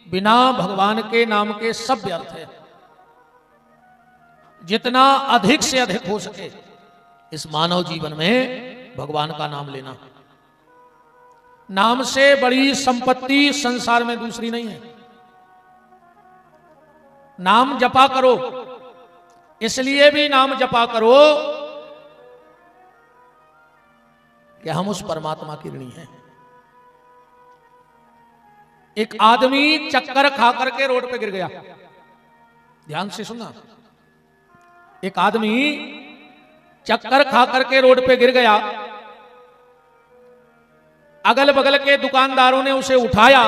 बिना भगवान के नाम के सब व्यर्थ है। जितना अधिक से अधिक हो सके इस मानव जीवन में भगवान का नाम लेना। नाम से बड़ी संपत्ति संसार में दूसरी नहीं है। नाम जपा करो, इसलिए भी नाम जपा करो कि हम उस परमात्मा की ऋणी हैं। एक आदमी चक्कर खा करके रोड पे गिर गया। ध्यान से सुनना। एक आदमी चक्कर खा करके रोड पे गिर गया। अगल बगल के दुकानदारों ने उसे उठाया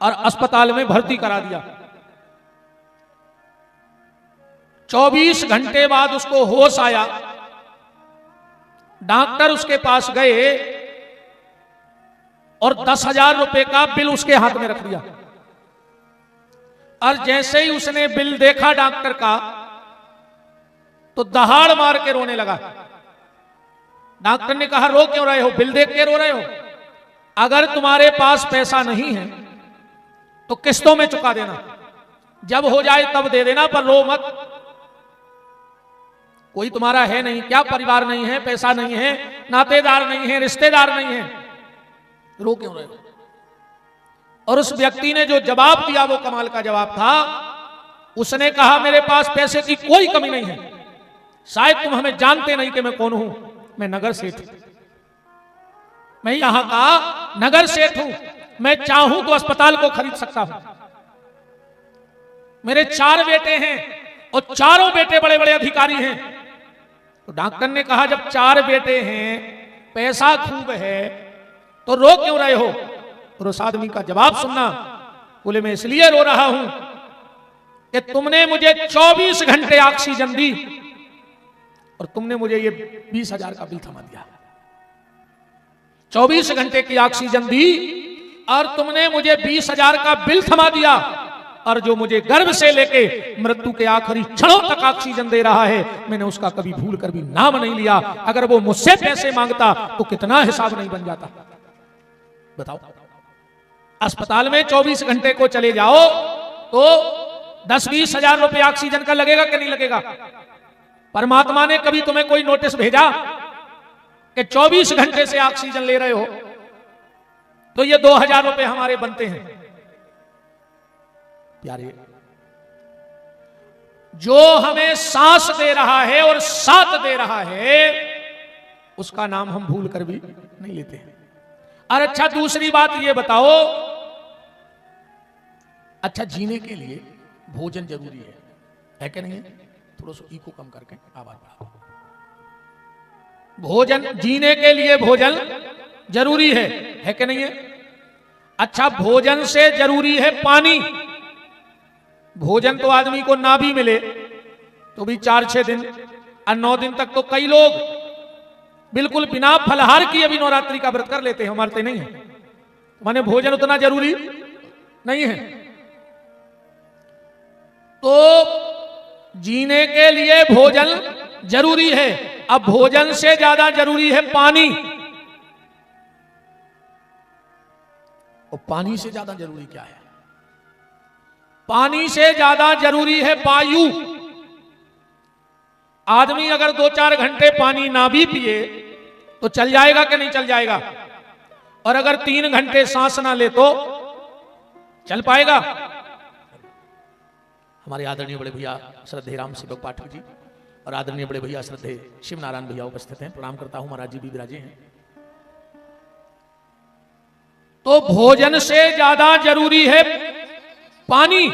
और अस्पताल में भर्ती करा दिया। 24 घंटे बाद उसको होश आया। डॉक्टर उसके पास गए और 10,000 रुपए का बिल उसके हाथ में रख दिया। और जैसे ही उसने बिल देखा डॉक्टर का तो दहाड़ मार के रोने लगा। डॉक्टर ने कहा, रो क्यों रहे हो? बिल देख के रो रहे हो? अगर तुम्हारे पास पैसा नहीं है तो किस्तों में चुका देना, जब हो जाए तब दे देना, पर रो मत। कोई तुम्हारा है नहीं क्या? परिवार नहीं है, पैसा नहीं है, नातेदार नहीं है, रिश्तेदार नहीं है, रो क्यों रहे हो? और उस व्यक्ति ने जो जवाब दिया वो कमाल का जवाब था। उसने कहा, मेरे पास पैसे की कोई कमी नहीं है, शायद तुम हमें जानते नहीं कि मैं कौन हूं। मैं नगर सेठ हूं, मैं यहां का नगर सेठ हूं। मैं चाहूं तो अस्पताल को खरीद सकता हूं। मेरे 4 बेटे हैं और चारों बेटे बड़े बड़े अधिकारी हैं। तो डॉक्टर ने कहा, जब 4 बेटे हैं, पैसा खूब है, तो रो क्यों रहे हो? और उस आदमी का जवाब सुनना। बोले, मैं इसलिए रो रहा हूं कि तुमने मुझे 24 घंटे ऑक्सीजन दी और तुमने मुझे ये 20,000 का बिल थमा दिया। 24 घंटे की ऑक्सीजन दी और तुमने मुझे 20,000 का बिल थमा दिया। और जो मुझे गर्भ से लेके मृत्यु के आखिरी क्षणों तक ऑक्सीजन दे रहा है, मैंने उसका कभी भूल कर भी नाम नहीं लिया। अगर वो मुझसे पैसे मांगता तो कितना हिसाब नहीं बन जाता। बताओ, अस्पताल में 24 घंटे को चले जाओ तो 10-20 हजार रुपए ऑक्सीजन का लगेगा कि नहीं लगेगा? परमात्मा ने कभी तुम्हें कोई नोटिस भेजा कि 24 घंटे से ऑक्सीजन ले रहे हो तो ये 2,000 रुपए हमारे बनते हैं? प्यारे, जो हमें सांस दे रहा है और साथ दे रहा है, उसका नाम हम भूल कर भी नहीं लेते हैं। और अच्छा, दूसरी बात ये बताओ, अच्छा, जीने के लिए भोजन जरूरी है कि नहीं है? थोड़ा सा इको कम करके आवाज बढ़ाओ। भोजन, जीने के लिए भोजन जरूरी है कि नहीं है? अच्छा, भोजन से जरूरी है पानी। भोजन तो आदमी को ना भी मिले तो भी 4-6 दिन और 9 दिन तक तो कई लोग बिल्कुल बिना फलहार किए भी नवरात्रि का व्रत कर लेते हैं, मरते नहीं है। माने भोजन उतना जरूरी नहीं है। तो जीने के लिए भोजन जरूरी है। अब भोजन से ज्यादा जरूरी है पानी, और पानी से ज्यादा जरूरी क्या है? पानी से ज्यादा जरूरी है वायु। आदमी अगर 2-4 घंटे पानी ना भी पिए तो चल जाएगा कि नहीं चल जाएगा? और अगर 3 घंटे सांस ना ले तो चल पाएगा? हमारे आदरणीय बड़े भैया श्रद्धेय राम सेवक पाठक जी और आदरणीय बड़े भैया श्रद्धेय शिव नारायण भैया उपस्थित हैं, प्रणाम करता हूं। महाराज जी भी विराजे हैं। तो भोजन से ज्यादा जरूरी है पानी,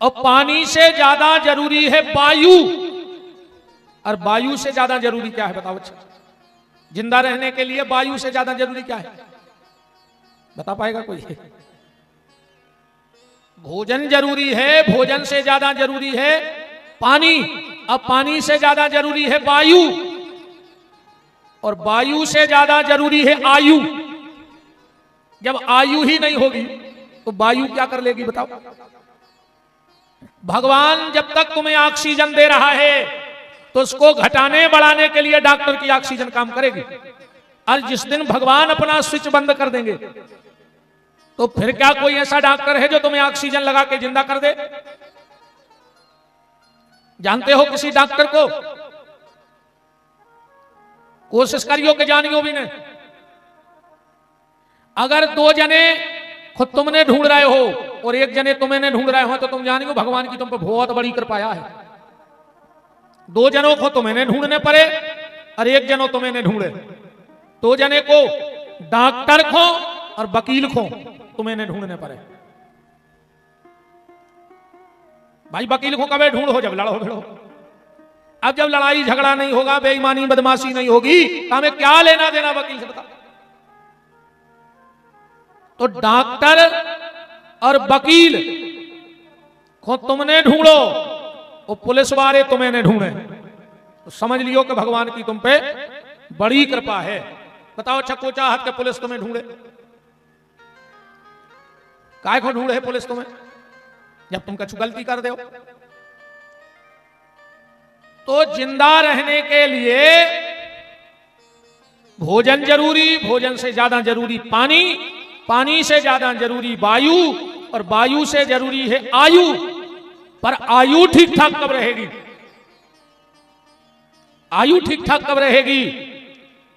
और पानी से ज्यादा जरूरी है वायु। और वायु से ज्यादा जरूरी क्या है बताओ? अच्छा, जिंदा रहने के लिए वायु से ज्यादा जरूरी क्या है? बता पाएगा कोई? भोजन जरूरी है, भोजन से ज्यादा जरूरी है पानी, अब पानी से ज्यादा जरूरी है वायु, और वायु से ज्यादा जरूरी है आयु। जब आयु ही नहीं होगी तो वायु क्या कर लेगी बताओ? भगवान जब तक तुम्हें ऑक्सीजन दे रहा है तो उसको घटाने बढ़ाने के लिए डॉक्टर की ऑक्सीजन काम करेगी। और जिस दिन भगवान अपना स्विच बंद कर देंगे तो फिर क्या कोई ऐसा डॉक्टर है जो तुम्हें ऑक्सीजन लगा के जिंदा कर दे? जानते हो किसी डॉक्टर को? कोशिश करियो कि जानियो भी नहीं। अगर दो जने खुद तुमने ढूंढ रहे हो और एक जने तुम्हें ढूंढ रहे हो तो तुम जानियो भगवान की तुम पर बहुत बड़ी कृपा है। दो जनों को तुम्हें ढूंढने पड़े और एक जनो तुम्हें ढूंढे। दो जने को डॉक्टर को और वकील को तुम्हें ढूंढने पड़े। भाई वकील को कभी ढूंढो जब लड़ो भिड़ो। अब जब लड़ाई झगड़ा नहीं होगा, बेईमानी बदमाशी नहीं होगी, तो हमें क्या लेना देना वकील से? बता। तो डॉक्टर और वकील को तुमने ढूंढो, वो पुलिस वाले तुम्हें ढूंढे, तो समझ लियो कि भगवान की तुम पे बड़ी कृपा है। बताओ चकोचा हाथ के पुलिस तुम्हें ढूंढे, काय को ढूंढे पुलिस तुम्हें? जब तुम कुछ गलती कर दो। तो जिंदा रहने के लिए भोजन जरूरी, भोजन से ज्यादा जरूरी पानी, पानी से ज्यादा जरूरी वायु, और वायु से जरूरी है आयु। पर आयु ठीक ठाक कब रहेगी? आयु ठीक ठाक कब रहेगी?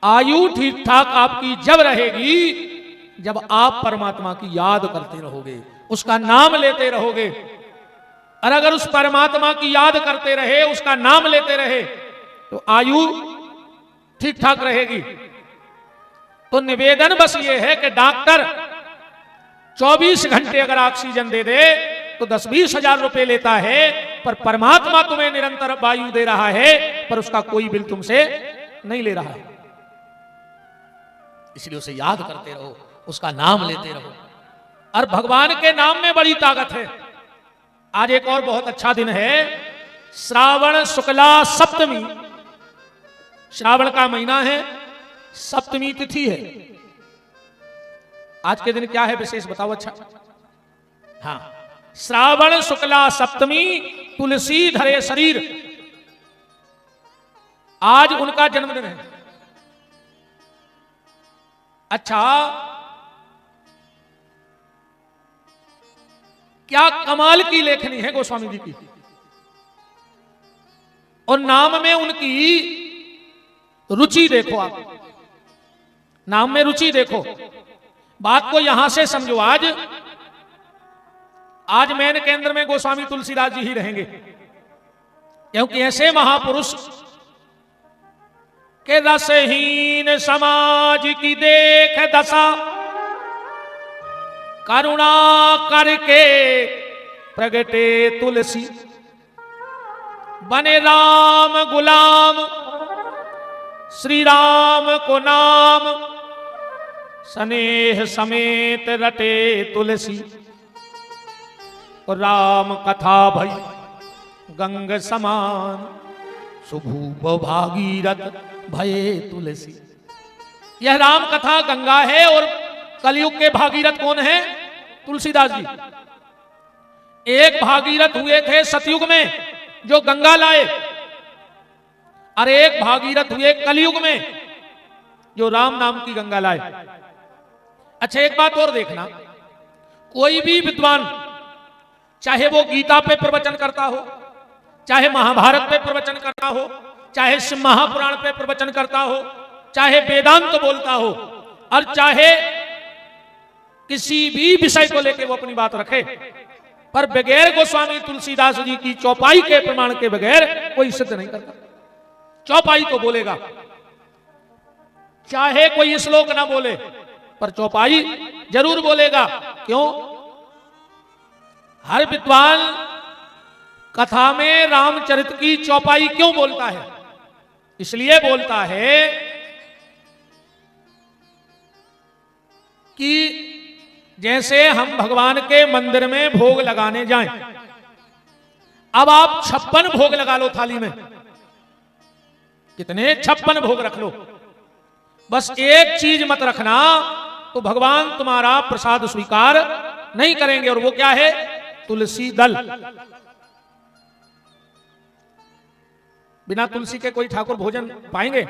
आयु ठीक ठाक आपकी जब रहेगी जब आप परमात्मा की याद करते रहोगे, उसका नाम लेते रहोगे। और अगर उस परमात्मा की याद करते रहे, उसका नाम लेते रहे, तो आयु ठीक ठाक रहेगी। तो निवेदन बस ये है कि डॉक्टर 24 घंटे अगर ऑक्सीजन दे दे तो 10-20 हजार रुपए लेता है, पर परमात्मा तुम्हें निरंतर वायु दे रहा है, पर उसका कोई बिल तुमसे नहीं ले रहा है। इसलिए उसे याद करते रहो, उसका नाम लेते रहो। और भगवान के नाम में बड़ी ताकत है। आज एक और बहुत अच्छा दिन है, श्रावण शुक्ला सप्तमी। श्रावण का महीना है, सप्तमी तिथि है। आज के दिन क्या है विशेष बताओ? अच्छा, हाँ, श्रावण शुक्ला सप्तमी, तुलसी धरे शरीर। आज उनका जन्मदिन है। अच्छा, क्या कमाल की लेखनी है गोस्वामी जी की। और नाम में उनकी रुचि देखो आप, नाम में रुचि देखो। बात को यहां से समझो। आज मेन केंद्र में गोस्वामी तुलसीदास जी ही रहेंगे, क्योंकि ऐसे महापुरुष के रसहीन समाज की देख दशा, करुणा करके प्रगटे तुलसी, बने राम गुलाम, श्री राम को नाम, स्नेह समेत रटे तुलसी। और राम कथा भई गंग समान, सुभूप भागीरथ भये तुलसी। यह राम कथा गंगा है, और कलयुग के भागीरथ कौन है? तुलसीदास जी। एक भागीरथ हुए थे सतयुग में जो गंगा लाए, और एक भागीरथ हुए कलयुग में जो राम नाम की गंगा लाए। अच्छा, एक बात और देखना, कोई भी विद्वान, चाहे वो गीता पे प्रवचन करता हो, चाहे महाभारत पे प्रवचन करता हो, चाहे शिव महापुराण पे प्रवचन करता हो, चाहे वेदांत बोलता हो, और चाहे किसी भी विषय को लेकर वो अपनी बात रखे, पर बगैर गोस्वामी तुलसीदास जी की चौपाई के प्रमाण के बगैर कोई सिद्ध नहीं करता। चौपाई तो बोलेगा, चाहे कोई श्लोक ना बोले, पर चौपाई जरूर बोलेगा। क्यों? हर विद्वान कथा में रामचरित की चौपाई क्यों बोलता है? इसलिए बोलता है कि जैसे हम भगवान के मंदिर में भोग लगाने जाएं, अब आप 56 भोग लगा लो थाली में, कितने 56 भोग रख लो, बस एक चीज मत रखना, तो भगवान तुम्हारा प्रसाद स्वीकार नहीं करेंगे। और वो क्या है? तुलसी दल। बिना तुलसी के कोई ठाकुर भोजन पाएंगे?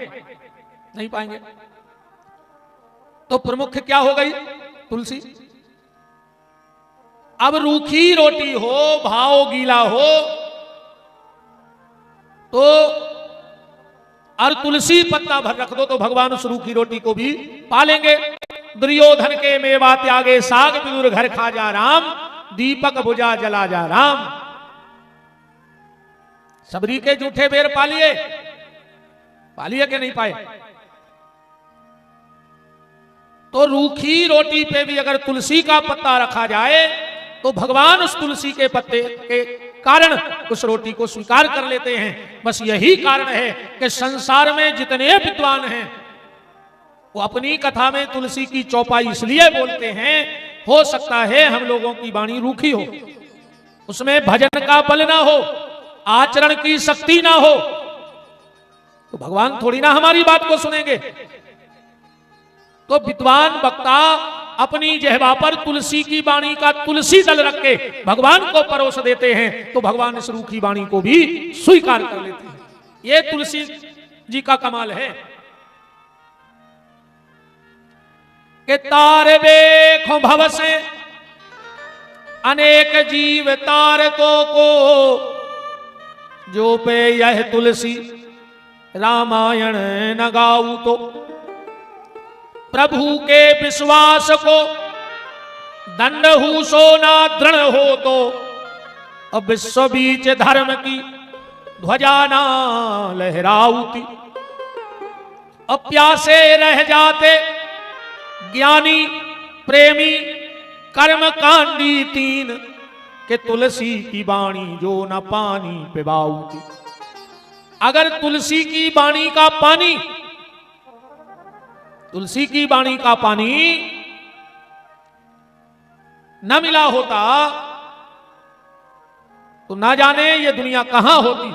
नहीं पाएंगे। तो प्रमुख क्या हो गई? तुलसी। अब रूखी रोटी हो, भाव गीला हो, तो और तुलसी पत्ता भर रख दो तो भगवान उस रूखी रोटी को भी पालेंगे। दुर्योधन के मेवा त्यागे साग विदुर घर खा जा राम, दीपक बुझा जला जा राम। सबरी के जूठे बेर पालिए, पालिए के नहीं पाए। तो रूखी रोटी पे भी अगर तुलसी का पत्ता रखा जाए तो भगवान उस तुलसी के पत्ते के कारण उस रोटी को स्वीकार कर लेते हैं। बस यही कारण है कि संसार में जितने विद्वान हैं वो अपनी कथा में तुलसी की चौपाई इसलिए बोलते हैं, हो सकता है हम लोगों की वाणी रूखी हो, उसमें भजन का बल ना हो, आचरण की शक्ति ना हो, तो भगवान थोड़ी ना हमारी बात को सुनेंगे। तो विद्वान वक्ता अपनी जिह्वा पर तुलसी की वाणी का तुलसी दल रख के भगवान को परोस देते हैं, तो भगवान इस रूखी वाणी को भी स्वीकार कर लेते हैं। ये तुलसी जी का कमाल है कि तार देखो भव से अनेक जीव तारकों को, जो पे यह तुलसी रामायण न गाऊ तो। प्रभु के विश्वास को दंड हु सोना दृढ़ हो तो, अब विश्व बीच धर्म की ध्वजा ना लहराऊती। अब प्यासे रह जाते ज्ञानी प्रेमी कर्म कांडी तीन, के तुलसी की वाणी जो न पानी पिबाऊती। अगर तुलसी की वाणी का पानी, तुलसी की वाणी का पानी न मिला होता तो ना जाने ये दुनिया कहां होती।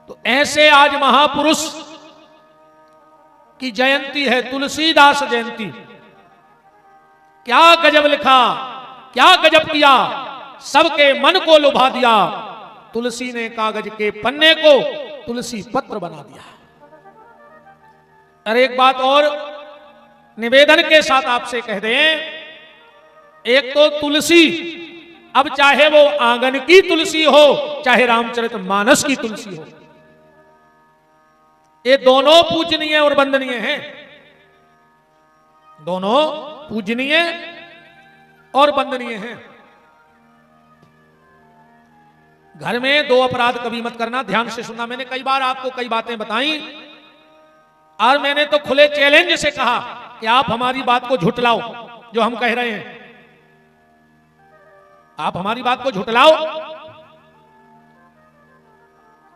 तो ऐसे आज महापुरुष की जयंती है, तुलसीदास जयंती। क्या गजब लिखा, क्या गजब किया, सबके मन को लुभा दिया। तुलसी ने कागज के पन्ने को तुलसी पत्र बना दिया। और एक बात और निवेदन के साथ आपसे कह दें, एक तो तुलसी, अब चाहे वो आंगन की तुलसी हो चाहे रामचरितमानस की तुलसी हो, ये दोनों पूजनीय और वंदनीय हैं। दोनों पूजनीय और वंदनीय हैं। घर में दो अपराध कभी मत करना, ध्यान से सुनना। मैंने कई बार आपको कई बातें बताई और मैंने तो खुले चैलेंज से कहा कि आप हमारी बात को झुटलाओ जो हम कह रहे हैं, आप हमारी बात को झुटलाओ।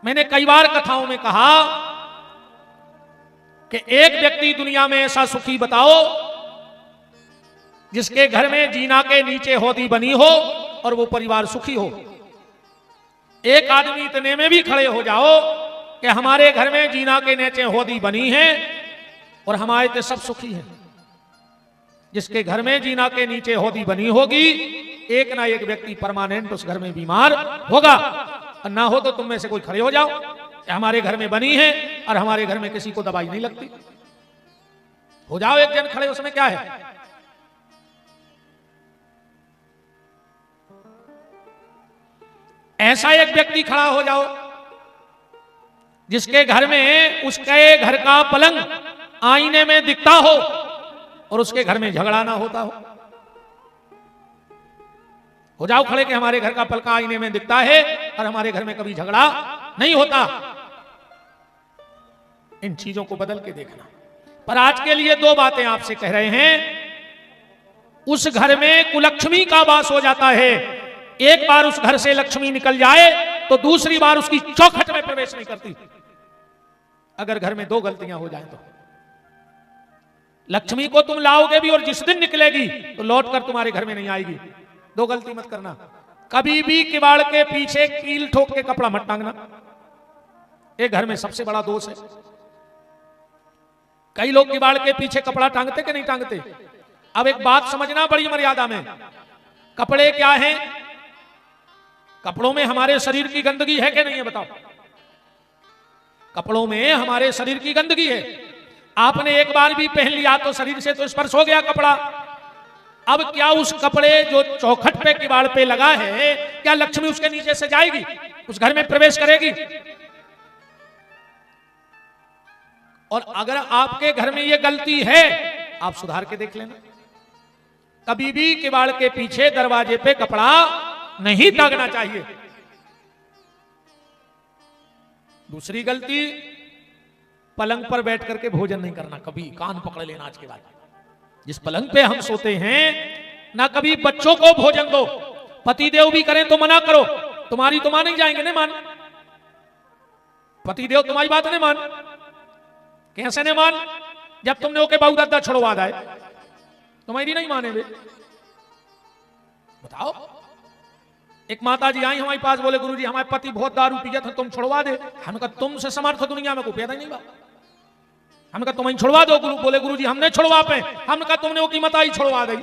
मैंने कई बार कथाओं में कहा कि एक व्यक्ति दुनिया में ऐसा सुखी बताओ जिसके घर में जीना के नीचे होदी बनी हो और वो परिवार सुखी हो। एक आदमी इतने में भी खड़े हो जाओ कि हमारे घर में जीना के नीचे होदी बनी है और हमारे तो सब सुखी हैं। जिसके घर में जीना के नीचे होदी बनी होगी, एक ना एक व्यक्ति परमानेंट उस घर में बीमार होगा। और ना हो तो तुम में से कोई खड़े हो जाओ कि हमारे घर में बनी है और हमारे घर में किसी को दवाई नहीं लगती। हो जाओ एक जन खड़े, उसमें क्या है। ऐसा एक व्यक्ति खड़ा हो जाओ जिसके घर में उसके घर का पलंग आईने में दिखता हो और उसके घर में झगड़ा ना होता हो जाओ खड़े कि हमारे घर का पलंग आईने में दिखता है और हमारे घर में कभी झगड़ा नहीं होता। इन चीजों को बदल के देखना। पर आज के लिए दो बातें आपसे कह रहे हैं। उस घर में कुलक्ष्मी का वास हो जाता है। एक बार उस घर से लक्ष्मी निकल जाए तो दूसरी बार उसकी चौखट में प्रवेश नहीं करती। अगर घर में दो गलतियां हो जाए तो लक्ष्मी को तुम लाओगे भी और जिस दिन निकलेगी तो लौट कर तुम्हारे घर में नहीं आएगी। दो गलती मत करना। कभी भी किवाड़ के पीछे कील ठोक के कपड़ा मत टांगना। एक घर में सबसे बड़ा दोष है। कई लोग किवाड़ के पीछे कपड़ा टांगते कि नहीं टांगते। अब एक बात समझना बड़ी मर्यादा में। कपड़े क्या हैं? कपड़ों में हमारे शरीर की गंदगी है कि नहीं है बताओ। कपड़ों में हमारे शरीर की गंदगी है। आपने एक बार भी पहन लिया तो शरीर से तो स्पर्श हो गया कपड़ा। अब क्या उस कपड़े जो चौखट पे किवाड़ पे लगा है, क्या लक्ष्मी उसके नीचे से जाएगी, उस घर में प्रवेश करेगी? और अगर आपके घर में यह गलती है, आप सुधार के देख लेना। कभी भी किवाड़ के पीछे दरवाजे पे कपड़ा नहीं टांगना चाहिए। दूसरी गलती, पलंग पर बैठ करके भोजन नहीं करना। कभी कान पकड़ लेना आज के बाद। जिस पलंग पे हम सोते हैं, ना कभी बच्चों को भोजन दो। पतिदेव भी करें तो मना करो। तुम्हारी तो मान नहीं जाएंगे ना मान। पतिदेव तुम्हारी बात नहीं मान। कैसे नहीं मान? जब तुमने ओके बाबू दादा छुड़वा दाए, तुम्हारी नहीं माने वे। बताओ। एक माता जी आई हमारे पास, बोले गुरुजी हमारे पति बहुत दारू पिया था, तुम छुड़वा दे। हमने कहा तुमसे समर्थ दुनिया में कोई पैदा नहीं बा। हमने कहा तुम छुड़वा दो। गुरु बोले गुरुजी हमने छुड़वा पे। हमने कहा तुमने वो की मताई छुड़वा दी,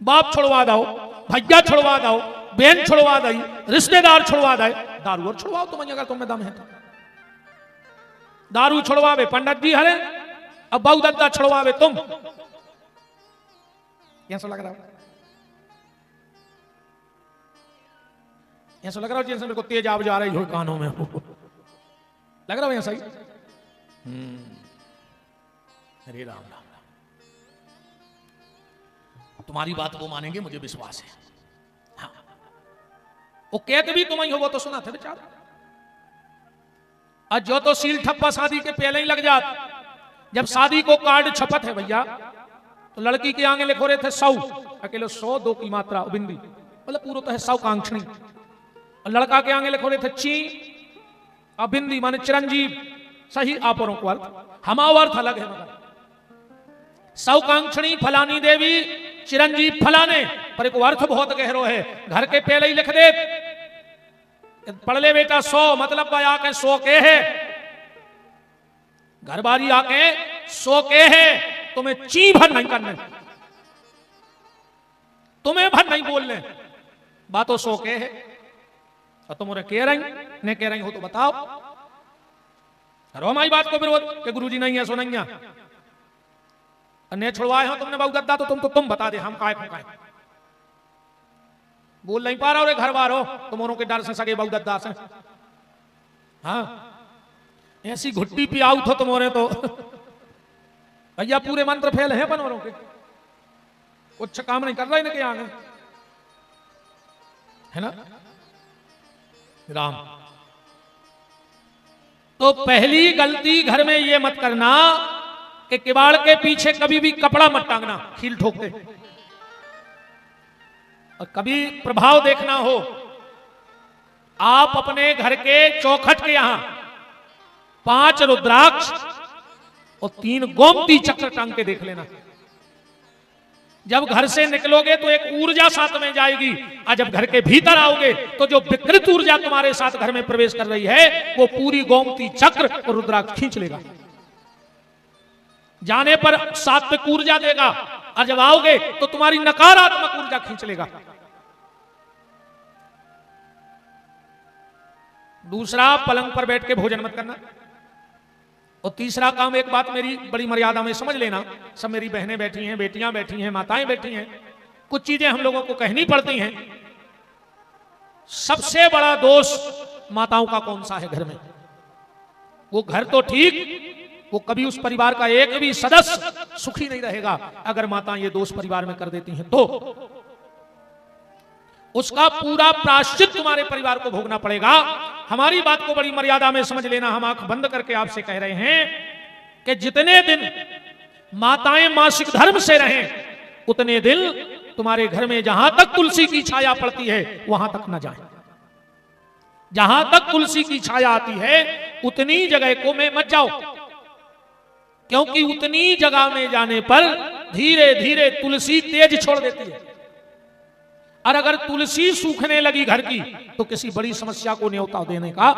बाप छुड़वा दो, भैया छुड़वा दो, बहन छुड़वा दी, रिश्तेदार छुड़वा दे। दारू और छुड़वाओ तुम्हें, अगर तुम्हें दम है तो। दारू छुड़वावे पंडित जी हरे, अब बाबू दादा छुड़वावे तुम। कैसा लग रहा है? ऐसा लग रहा है जैसे मेरे को तेज आवाज आ रही हो कानों में। लग रहा है ऐसा ही? हरे राम राम राम। तुम्हारी बात वो मानेंगे, मुझे विश्वास है। हाँ, वो कहते भी तुम ही हो, वो तो सुना थे बेचारा। आज जो तो सील ठप्पा शादी के पहले ही लग जात। जब शादी को कार्ड छपत है भैया, तो लड़की के आगे लिखो रहे थे 100, अकेले 100 2 की मात्रा बिंदी, मतलब पूरा तो है 100 कांक्षणी। और लड़का के आगे लिखो रहे थे ची और बिंदी माने चिरंजीव। सही आपरों को अर्थ, हमारा अर्थ अलग है। मगर 100 कांक्षणी फलानी देवी, चिरंजीव फलाने, पर एक अर्थ बहुत गहरो है। घर के पहले ही लिख दे, पढ़ ले बेटा 100, मतलब आके 100 के है। घर बारी आके 100 के है। तुम्हें ची भर नहीं करने, तुम्हें भर नहीं बोलने, बातों 100 के है। और तुम उन्हें कह रही नहीं कह रही हो तो बताओ। करो हमारी बात को विरोध कि गुरुजी नहीं है सो नहीं है। अन्य छुड़वाए हो तुमने बाबू दादा, तो तुम बता दे, हम काय फुकाए बोल नहीं पा रहा। और घर बार हो तुम के डर से सगे बाबू दादा से। हाँ, ऐसी घुट्टी पी आउट हो तुम तो भैया पूरे मंत्र फेल है बनोरों के, कुछ काम नहीं कर रहा इनके आगे, है ना राम। तो पहली गलती घर में ये मत करना कि किवाड़ के पीछे कभी भी कपड़ा मत टांगना, खील ठोकते। और कभी प्रभाव देखना हो, आप अपने घर के चौखट के यहां 5 रुद्राक्ष और 3 गोमती चक्र टांग के देख लेना। जब घर से निकलोगे तो एक ऊर्जा साथ में जाएगी, और जब घर के भीतर आओगे तो जो विकृत ऊर्जा तुम्हारे साथ घर में प्रवेश कर रही है, वो पूरी गोमती चक्र और रुद्राक्ष खींच लेगा। जाने पर सात्विक ऊर्जा देगा, और जब आओगे तो तुम्हारी नकारात्मक ऊर्जा खींच लेगा। दूसरा, पलंग पर बैठ के भोजन मत करना। और तीसरा काम, एक बात मेरी बड़ी मर्यादा में समझ लेना, सब मेरी बहनें बैठी हैं, बेटियां बैठी हैं, माताएं बैठी हैं, कुछ चीजें हम लोगों को कहनी पड़ती हैं। सबसे बड़ा दोष माताओं का कौन सा है घर में? वो घर तो ठीक, वो कभी उस परिवार का एक भी सदस्य सुखी नहीं रहेगा अगर माताएं ये दोष परिवार में कर देती हैं। तो उसका पूरा प्रायश्चित तुम्हारे परिवार को भोगना पड़ेगा। हमारी बात को बड़ी मर्यादा में समझ लेना। हम आंख बंद करके आपसे कह रहे हैं कि जितने दिन माताएं मासिक धर्म से रहें, उतने दिन तुम्हारे घर में जहां तक तुलसी की छाया पड़ती है वहां तक न जाए। जहां तक तुलसी की छाया आती है उतनी जगह को में मत जाओ, क्योंकि उतनी जगह में जाने पर धीरे धीरे तुलसी तेज छोड़ देती है। और अगर तुलसी सूखने लगी घर की, तो किसी बड़ी समस्या को न्योता देने का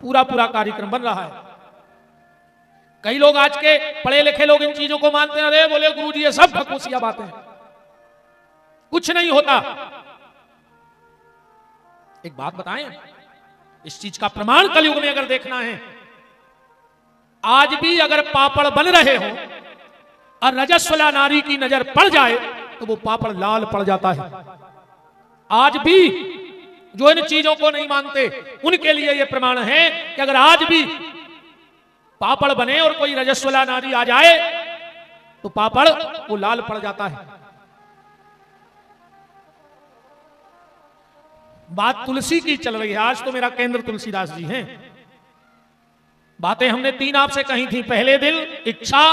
पूरा पूरा कार्यक्रम बन रहा है। कई लोग आज के पढ़े लिखे लोग इन चीजों को मानते हैं। बोले गुरुजी ये सब ढकोसिया बातें, कुछ नहीं होता। एक बात बताएं, इस चीज का प्रमाण कलयुग में अगर देखना है, आज भी अगर पापड़ बन रहे हो और रजस्वला नारी की नजर पड़ जाए तो वो पापड़ लाल पड़ जाता है। आज भी जो इन चीजों को नहीं मानते उनके लिए ये प्रमाण है कि अगर आज भी पापड़ बने और कोई रजस्वला नारी आ जाए तो पापड़ वो लाल पड़ जाता है। बात तुलसी की चल रही है, आज तो मेरा केंद्र तुलसीदास जी हैं। बातें हमने 3 आपसे कही थी। पहले दिन इच्छा,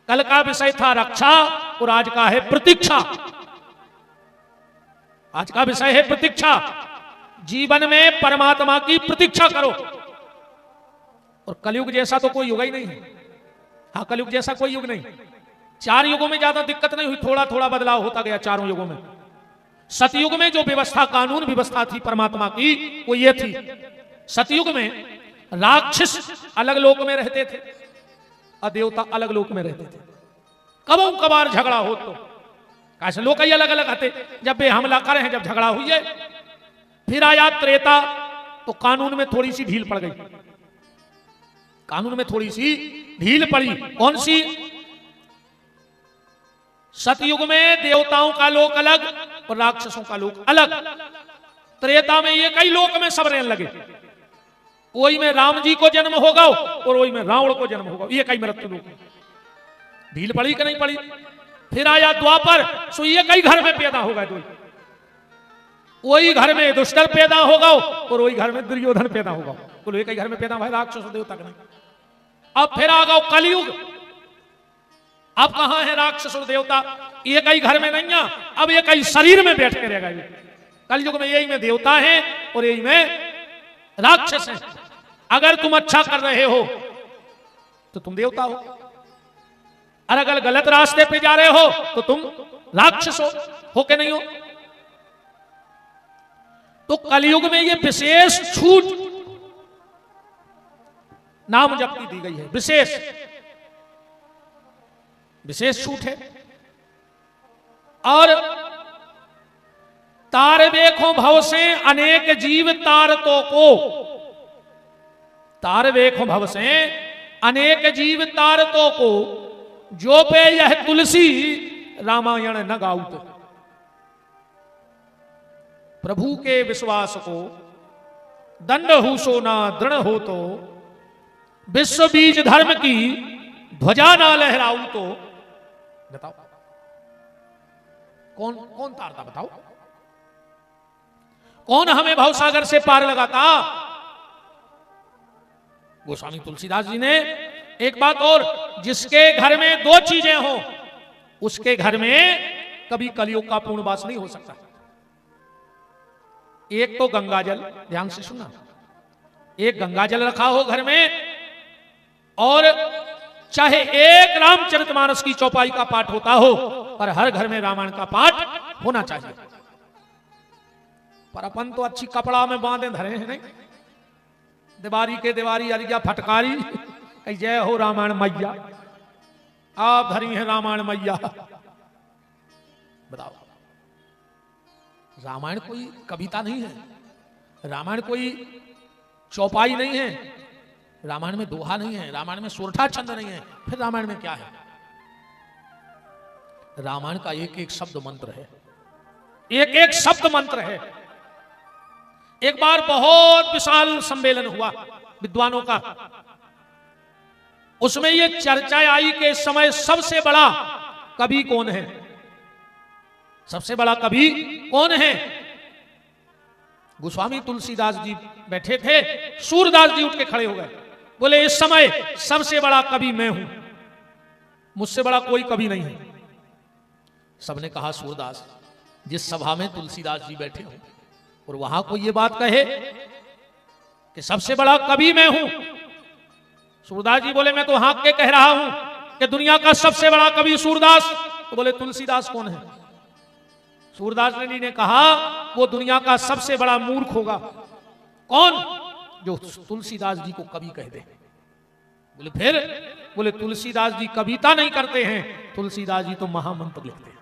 कल का विषय था रक्षा, और आज का है प्रतीक्षा। आज का विषय है प्रतीक्षा। जीवन में परमात्मा की प्रतीक्षा करो। और कलयुग जैसा तो कोई युग ही नहीं है। हाँ, कलयुग जैसा कोई युग नहीं। 4 युगों में ज्यादा दिक्कत नहीं हुई, थोड़ा थोड़ा बदलाव होता गया 4 युगों में। सतयुग में जो व्यवस्था, कानून व्यवस्था थी परमात्मा की, वो ये थी। सतयुग में राक्षस अलग लोक में रहते थे और देवता अलग लोक में रहते थे। कबों कबार झगड़ा हो तो कैसे लोग ही अलग अलग आते, जब वे हमला करे हैं, जब झगड़ा हुई है। फिर आया त्रेता, तो कानून में थोड़ी सी ढील पड़ गई। कानून में थोड़ी सी ढील पड़ी। कौन सी? सतयुग में देवताओं का लोक अलग और राक्षसों का लोक अलग। त्रेता में ये कई लोक में सब रहने लगे। वही में राम जी को जन्म होगा और वही में रावण को जन्म होगा। ये कई मृत्यु लोक। ढील पड़ी कि नहीं पड़ी? फिर आया द्वापर, सो ये कई घर में पैदा होगा। वही घर में दुष्टल पैदा होगा और वही घर में दुर्योधन पैदा होगा। बोलो ये कई घर में पैदा हुआ राक्षस देवता का नहीं। अब फिर आ गया कलयुग। अब कहां है राक्षस और देवता? ये कई घर में नहीं है, अब ये कई शरीर में बैठ के रहेगा। कलयुग में यही में देवता है और यही में राक्षस है। अगर तुम अच्छा कर रहे हो तो तुम देवता हो, और अगर गलत रास्ते पे जा रहे हो तो तुम राक्षस हो के नहीं हो। तो कलयुग में ये विशेष छूट नाम जपती दी गई है। विशेष छूट है। और तार देखो भव से अनेक जीव तारतों को, तार देखो भव से अनेक जीव तारतों को, जो पे यह तुलसी रामायण न गाउत। प्रभु के विश्वास को दंड हो सो ना दृढ़ हो तो, विश्व बीज धर्म की ध्वजा ना लहराऊ तो। बताओ कौन कौन तारता? बताओ कौन हमें भवसागर से पार लगाता? गोस्वामी तुलसीदास जी ने एक बात और, जिसके घर में 2 चीजें हो उसके घर में कभी कलयुग का पूर्ण वास नहीं हो सकता। एक तो गंगा जल, ध्यान से सुनना, एक गंगा जल रखा हो घर में, और चाहे एक रामचरितमानस की चौपाई का पाठ होता हो, पर हर घर में रामायण का पाठ होना चाहिए। पर अपन तो अच्छी कपड़ा में बांधे धरे हैं, नहीं? दीवारी के दीवारी अरिया फटकारी, जय हो रामायण मैया, आप धरी है रामायण मैया। बताओ, रामायण कोई कविता नहीं है, रामायण कोई चौपाई नहीं है, रामायण में दोहा नहीं है, रामायण में सोरठा छंद नहीं है। फिर रामायण में क्या है? रामायण का एक एक शब्द मंत्र है, एक एक शब्द मंत्र है। एक बार बहुत विशाल सम्मेलन हुआ विद्वानों का, उसमें यह चर्चा आई कि इस समय सबसे बड़ा कवि कौन है? सबसे बड़ा कवि कौन है? गोस्वामी तुलसीदास जी बैठे थे, सूरदास जी उठ के खड़े हो गए, बोले इस समय सबसे बड़ा कवि मैं हूं, मुझसे बड़ा कोई कवि नहीं है। सबने कहा सूरदास, जिस सभा में तुलसीदास जी बैठे हो और वहां कोई ये बात कहे कि सबसे बड़ा कवि मैं हूं। सूरदास जी बोले मैं तो हाँक के कह रहा हूं कि दुनिया का सबसे बड़ा कवि सूरदास। तो बोले तुलसीदास कौन है? सूरदास जी ने कहा वो दुनिया का सबसे बड़ा मूर्ख होगा। कौन? जो तुलसीदास जी को कवि कह दे। बोले फिर? बोले तुलसीदास जी कविता नहीं करते हैं, तुलसीदास जी तो महामंत्र लिखते हैं।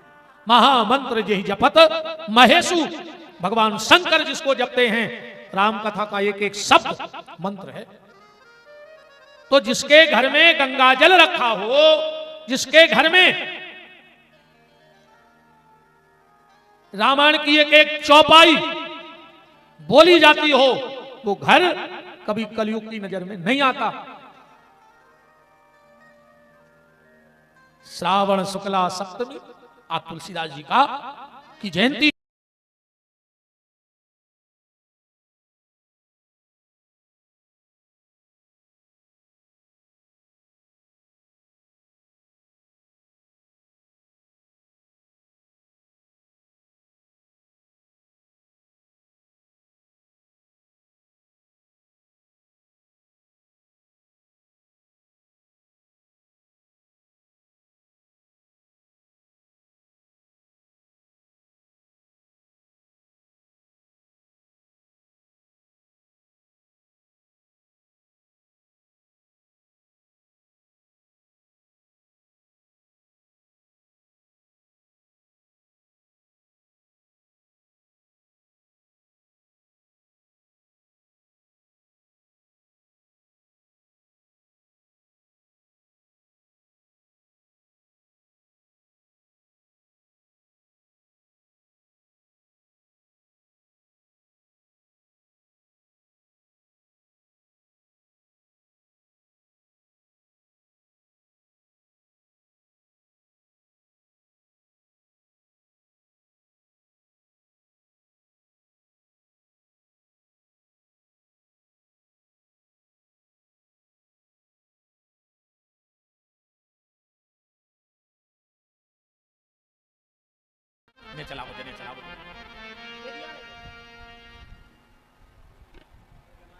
महामंत्र यही जपत महेशु, भगवान शंकर जिसको जपते हैं, राम कथा का एक एक शब्द मंत्र है। तो जिसके घर में गंगा जल रखा हो, जिसके घर में रामायण की एक एक चौपाई बोली जाती हो, वो घर कभी कलयुग की नजर में नहीं आता। श्रावण शुक्ला सप्तमी आज तुलसीदास जी का की जयंती।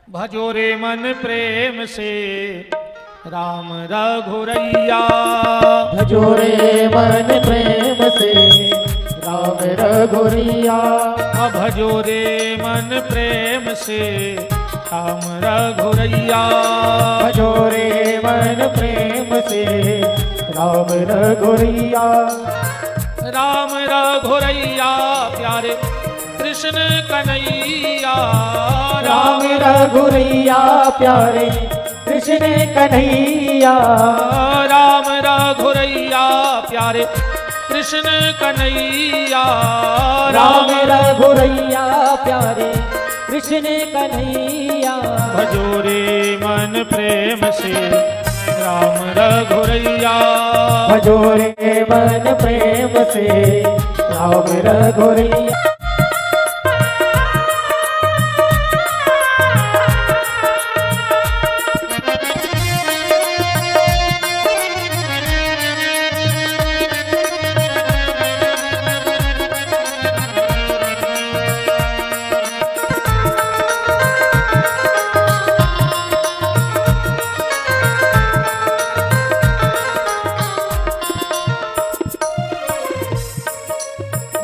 भजो रे मन प्रेम से राम रघुरैया, भजो रे मन प्रेम से राम रघुरैया, भजो रे मन प्रेम से राम रघुरैया, भजो रे मन प्रेम से राम रघुरैया, राम रघुरैया प्यारे कृष्ण कन्हैया, राम रघुरैया प्यारे कृष्ण कन्हैया, राम रघुरैया प्यारे कृष्ण कन्हैया, राम रघुरैया प्यारे कृष्ण कन्हैया, भजो रे मन प्रेम से राम रघुरैया, भजो रे मन प्रेम से राम रघुरैया।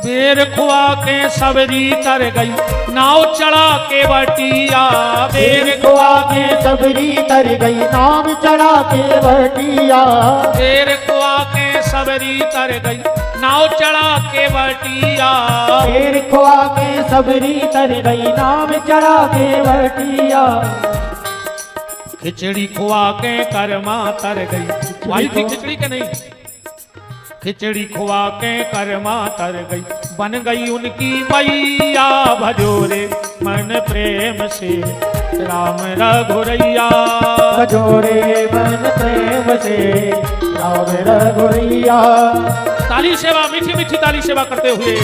बेर खुआ के सबरी तर गई नाव चढ़ा के बटिया, बेर खुआ के सबरी तर गई नाव चढ़ा के बटिया, बेर खुआ के सबरी तर गई नाव चढ़ा के बटिया, बेर खुआ के सबरी तर गई नाव चढ़ा के बटिया, खिचड़ी खुआ के करमा तर गई, भाई थी खिचड़ी के नहीं, खिचड़ी खुआ के करमा तर गई बन गई उनकी मैया, भजो रे मन प्रेम से राम रघुरैया, भजो रे मन प्रेम से राम रघुरैया। ताली सेवा मीठी मीठी ताली सेवा करते हुए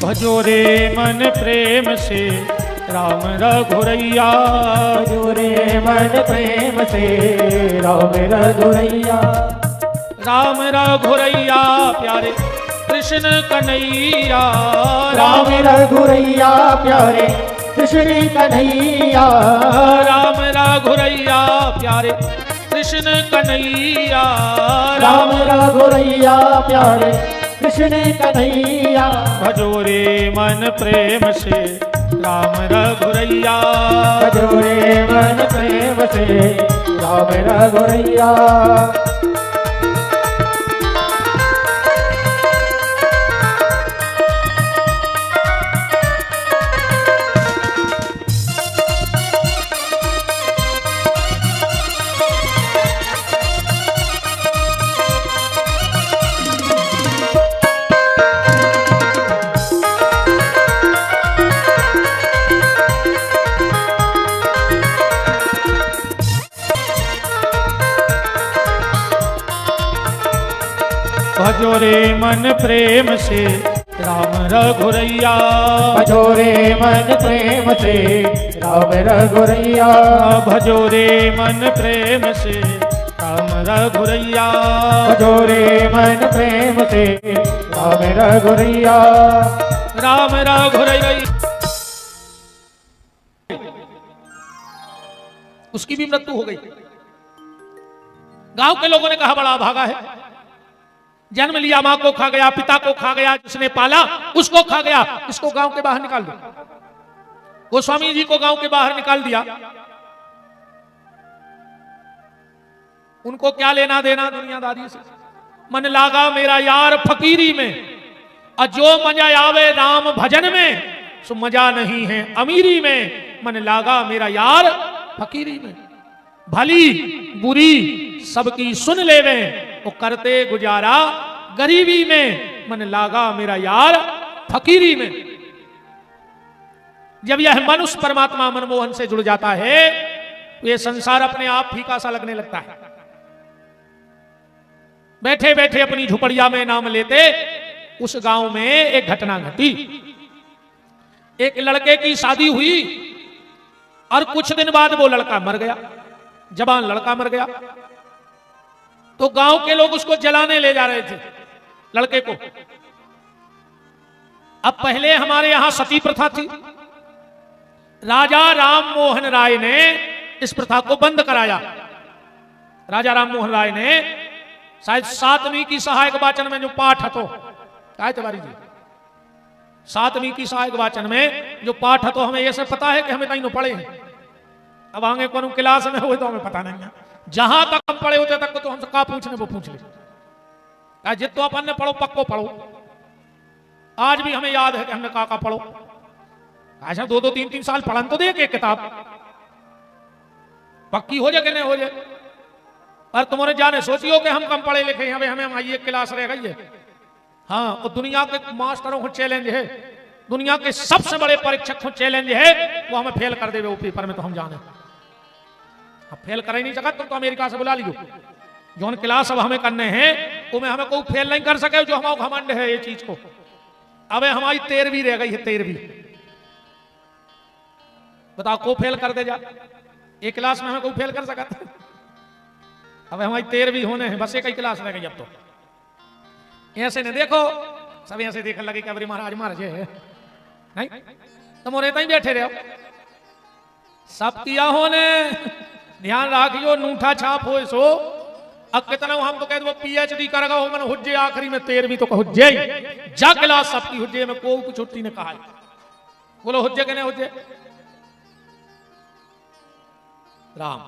भजो रे मन प्रेम से राम रघुरैया, भजो रे मन प्रेम से राम रघुरैया, राम रघुरैया प्यारे कृष्ण कन्हैया, राम रघुरैया प्यारे कृष्ण कन्हैया। राम रघुरैया प्यारे कृष्ण कन्हैया। राम रघुरैया प्यारे कृष्ण कन्हैया। भजो रे मन प्रेम से राम रघुरैया। भजो रे मन प्रेम से राम रघुरैया। भजो रे मन प्रेम से राम रघुरैया। भजो रे मन प्रेम से राम रघुरैया। भजो रे मन प्रेम से राम रघुरैया। भजो रे मन प्रेम से राम रघुरैया। राम रघुरैया। उसकी भी मृत्यु हो गई। गांव के लोगों ने कहा बड़ा भागा है, जन्म लिया मां को खा गया, पिता को खा गया, जिसने पाला उसको खा गया, इसको गांव के बाहर निकाल दो। गोस्वामी जी को गांव के बाहर निकाल दिया। उनको क्या लेना देना दुनियादारी से। मन लागा मेरा यार फकीरी में, और जो मजा आवे राम भजन में, सो मजा नहीं है अमीरी में। मन लागा मेरा यार फकीरी में। भली बुरी सबकी सुन लेवे, वो करते गुजारा गरीबी में। मन लागा मेरा यार फकीरी में। जब यह मनुष्य परमात्मा मनमोहन से जुड़ जाता है तो यह संसार अपने आप फीका सा लगने लगता है। बैठे बैठे अपनी झुपड़िया में नाम लेते। उस गांव में एक घटना घटी। एक लड़के की शादी हुई और कुछ दिन बाद वो लड़का मर गया, जवान लड़का मर गया। तो गांव के लोग उसको जलाने ले जा रहे थे लड़के को। अब पहले हमारे यहां सती प्रथा थी। राजा राम मोहन राय ने इस प्रथा को बंद कराया। राजा राम मोहन राय ने शायद 7वीं की सहायक वाचन में जो पाठ हतो, क्या है तिवारी जी, 7वीं की सहायक वाचन में जो पाठ हतो, हमें यह सब पता है कि हमें कहीं पढ़े हैं। अब आगे कौन क्लास में हुए तो हमें पता नहीं है। जहां तक हम पढ़े होते तक तो हमसे का पूछने वो पूछ ले। जितो अपन ने पढ़ो पक्को पढ़ो। आज भी हमें याद है कि हमने का पढ़ो। अच्छा 2-2 3-3 साल पढ़न तो दे के किताब पक्की हो जाए कि नहीं हो जाए। और तुम्हारे जाने सोचियो कि हम कम पढ़े लिखे हैं, हमें हमारी एक क्लास रह गई है। हाँ, और दुनिया के मास्टरों को चैलेंज है, दुनिया के सबसे बड़े परीक्षक को चैलेंज है, वो हमें फेल कर देवे वो पेपर में। तो हम जाने अब फेल कर ही नहीं सकता। तुम तो अमेरिका से बुला लियो जो क्लास अब हमें करने हैं, वो में हमें कोई फेल नहीं कर सके। जो हमारा घमंड है ये चीज को। अब हमारी 13वीं रह गई है, 13वीं। बताओ को फेल कर दे जा। एक क्लास में हमें कोई फेल कर सका था? अब हमारी 13वीं होने हैं, बस एक ही क्लास रह गई अब तो। ऐसे ने देखो सब ऐसे देखने लगे कि अबरी महाराज महाराज है नहीं, तुम और ही बैठे रहो। सब किया होने ध्यान राखियो, नूठा छाप हो सो। अब कितना हम तो कहते वो PhD करेगा हो मन हुज्जे आखिरी में 13वीं तो हुज्जे जा क्लास सबकी हुज्जे में कोई कुछ छुट्टी ने कहा। बोलो हुज्जे के नहीं हुज्जे राम।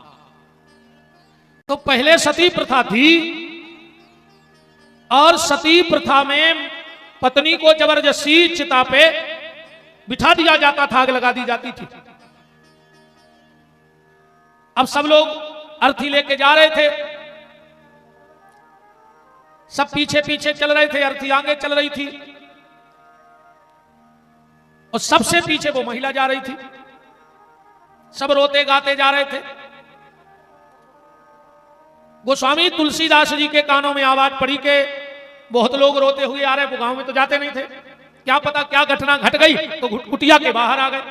तो पहले सती प्रथा थी, और सती प्रथा में पत्नी को जबरदस्ती चिता पे बिठा दिया जाता था, आग लगा दी जाती थी। अब सब लोग अर्थी लेके जा रहे थे, सब पीछे पीछे चल रहे थे, अर्थी आगे चल रही थी, और सबसे पीछे वो महिला जा रही थी। सब रोते गाते जा रहे थे। गोस्वामी तुलसीदास जी के कानों में आवाज पड़ी कि बहुत लोग रोते हुए आ रहे। वो गांव में तो जाते नहीं थे, क्या पता क्या घटना घट गई, तो कुटिया के बाहर आ गए।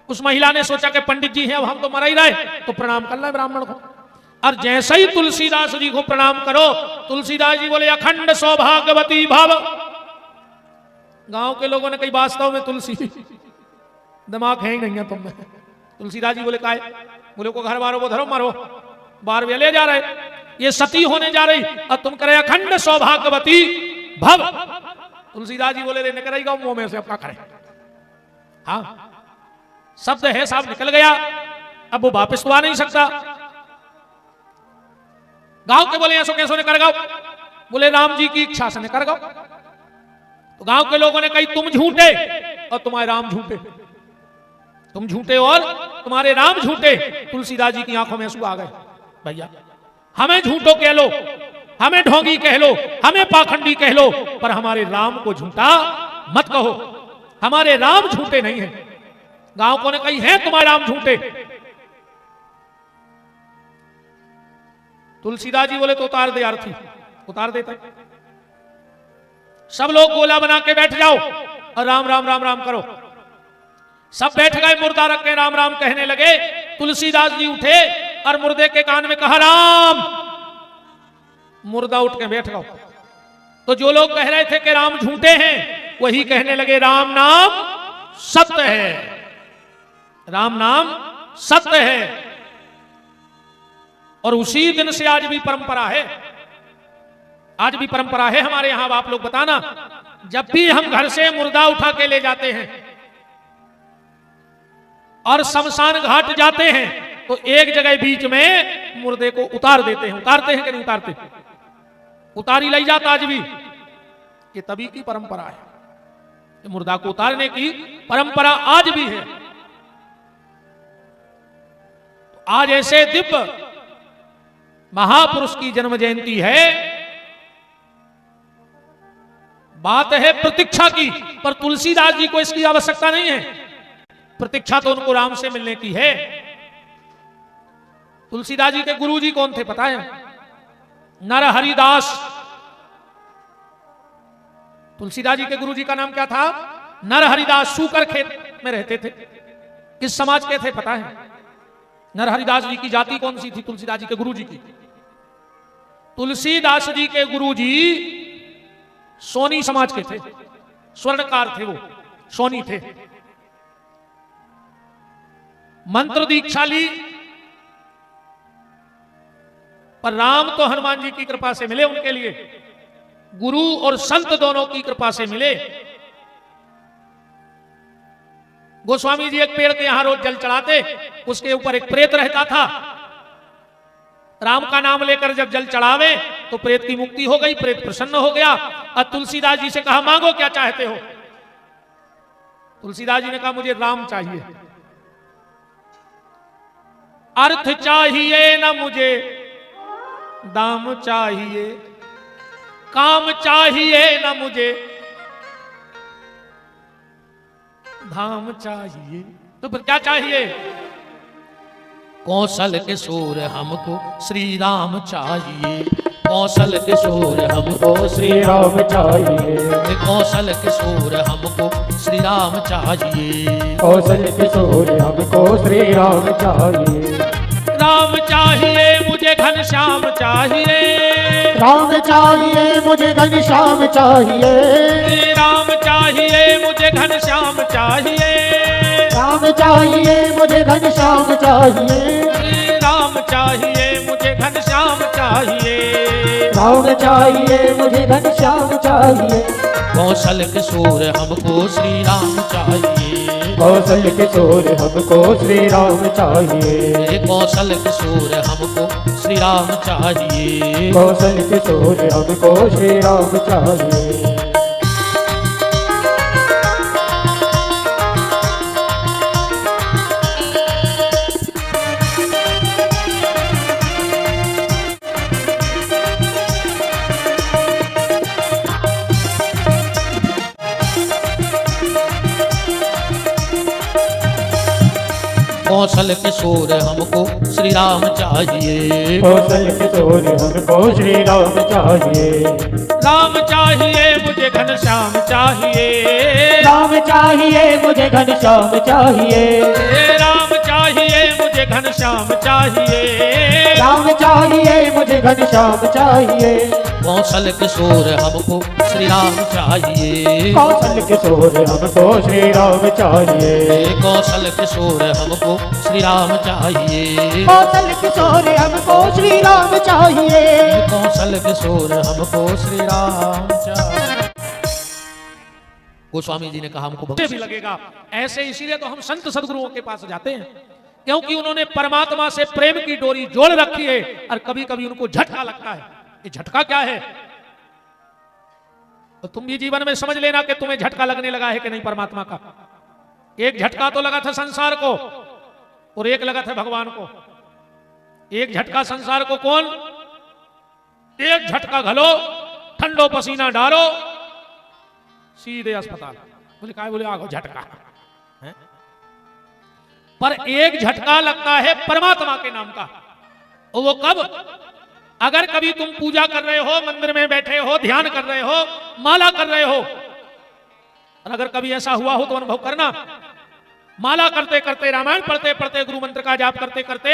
उस महिला ने सोचा कि पंडित जी हैं, अब हम तो मर ही रहे, तो प्रणाम कर ले ब्राह्मण को। और जैसे ही तुलसीदास जी को प्रणाम करो, तुलसीदास जी बोले अखंड सौभाग्यवती भव। गांव के लोगों ने कही वास्तव में तुलसी दिमाग है ही नहीं है तुम में। तुलसीदास जी बोले काय? बोले को घर मारो वो धरो मारो, बार वे ले जा रहे, ये सती होने जा रही और तुम करे अखंड सौभाग्यवती भव। तुलसीदास जी बोले रे निकल गया मुंह में से, अपना करे। हाँ शब्द है साहब निकल गया, अब वो वापस तो आ नहीं सकता। गांव के बोले ऐसो कैसो ने कर गाओ? बोले राम जी की इच्छा से ने कर गाओ। तो गांव के लोगों ने कही तुम झूठे और तुम्हारे राम झूठे, तुम झूठे और तुम्हारे राम झूठे। तुलसीदास जी की आंखों में आंसू आ गए। भैया हमें झूठो कह लो, हमें ढोंगी कह लो, हमें पाखंडी कह लो, पर हमारे राम को झूठा मत कहो, हमारे राम झूठे नहीं है। गांव को ने कही है तुम्हारे राम झूठे। तुलसीदास जी बोले तो उतार दे आरती, उतार देता। सब लोग गोला बना के बैठ जाओ और राम राम राम राम करो। सब बैठ गए, मुर्दा रख के राम राम कहने लगे। तुलसीदास जी उठे और मुर्दे के कान में कहा राम। मुर्दा उठ के बैठ गया। तो जो लोग कह रहे थे कि राम झूठे हैं, वही कहने लगे राम नाम सत्य है, राम नाम सत्य है। और उसी दिन से आज भी परंपरा है, आज भी परंपरा है हमारे यहां। आप लोग बताना, जब भी हम घर से मुर्दा उठा के ले जाते हैं और शमशान घाट जाते हैं, तो एक जगह बीच में मुर्दे को उतार देते हैं। उतारते हैं कि नहीं उतारते? उतारी लाई जाता आज भी। ये तभी की परंपरा है, ये मुर्दा को उतारने की परंपरा आज भी है। आज ऐसे दिव्य महापुरुष की जन्म जयंती है, बात है प्रतीक्षा की, पर तुलसीदास जी को इसकी आवश्यकता नहीं है। प्रतीक्षा तो उनको राम से मिलने की है। तुलसीदास जी के गुरु जी कौन थे पता है? नरहरिदास। तुलसीदास जी के गुरु जी का नाम क्या था? नरहरिदास। सूकर खेत में रहते थे। किस समाज के थे पता है? नरहरिदास जी की जाति कौन सी थी? तुलसीदास जी के गुरु जी की। तुलसीदास जी के गुरु जी सोनी समाज के थे, स्वर्णकार थे, वो सोनी थे। मंत्र दीक्षा ली, पर राम तो हनुमान जी की कृपा से मिले उनके लिए। गुरु और संत दोनों की कृपा से मिले। गोस्वामी जी एक पेड़ के यहां रोज जल चढ़ाते, उसके ऊपर एक प्रेत रहता था। राम का नाम लेकर जब जल चढ़ावे तो प्रेत की मुक्ति हो गई, प्रेत प्रसन्न हो गया। और तुलसीदास जी से कहा मांगो क्या चाहते हो? तुलसीदास जी ने कहा मुझे राम चाहिए, अर्थ चाहिए न मुझे दाम चाहिए, काम चाहिए न मुझे धाम चाहिए। तो फिर क्या चाहिए? कौशल किशोर हमको श्री राम चाहिए, कौशल किशोर हमको श्री राम चाहिए, कौशल किशोर हमको श्री राम चाहिए, कौशल किशोर हमको श्री राम चाहिए। राम चाहिए मुझे घनश्याम चाहिए, राम चाहिए मुझे घनश्याम चाहिए, राम चाहिए मुझे घनश्याम चाहिए, राम चाहिए मुझे घनश्याम चाहिए, राम चाहिए मुझे घनश्याम चाहिए, राम चाहिए मुझे घनश्याम चाहिए। कौशल किशोर हमको श्री राम चाहिए, कौशल किशोर हमको श्री राम चाहिए, कौशल किशोर हमको श्री राम चाहिए, कौशल किशोर हमको श्री राम चाहिए। कौशल किशोर हमको श्री राम चाहिए, कौशल किशोर हमको श्री राम चाहिए, राम चाहिए मुझे घनश्याम चाहिए, राम चाहिए मुझे घनश्याम चाहिए, राम चाहिए मुझे घनश्याम चाहिए, राम चाहिए मुझे घनश्याम चाहिए, कौशल किशोर हमको श्री राम चाहिए, कौशल किशोर हमको श्री राम चाहिए, कौशल किशोर हमको श्री राम चाहिए, कौशल किशोर हमको श्री राम चाहिए, कौशल किशोर हमको श्री राम चाहिए। गोस्वामी जी ने कहा हमको भक्ति भी लगेगा ऐसे, इसीलिए तो हम संत सदगुरुओं के पास जाते हैं, क्योंकि उन्होंने परमात्मा से प्रेम की डोरी जोड़ रखी है और कभी कभी उनको झटका लगता है। ये झटका क्या है? तो तुम भी जीवन में समझ लेना कि तुम्हें झटका लगने लगा है कि नहीं परमात्मा का। एक झटका तो लगा था संसार को और एक लगा था भगवान को। एक झटका संसार को कौन? एक झटका घलो, ठंडो पसीना डालो, सीधे अस्पताल। बोले काय? बोले आगो झटका है? पर एक झटका लगता है परमात्मा के नाम का। और वो कब? अगर कभी तुम पूजा कर रहे हो, मंदिर में बैठे हो, ध्यान कर रहे हो, माला कर रहे हो, और अगर कभी ऐसा हुआ हो तो अनुभव करना, माला करते करते, रामायण पढ़ते पढ़ते, गुरु मंत्र का जाप करते करते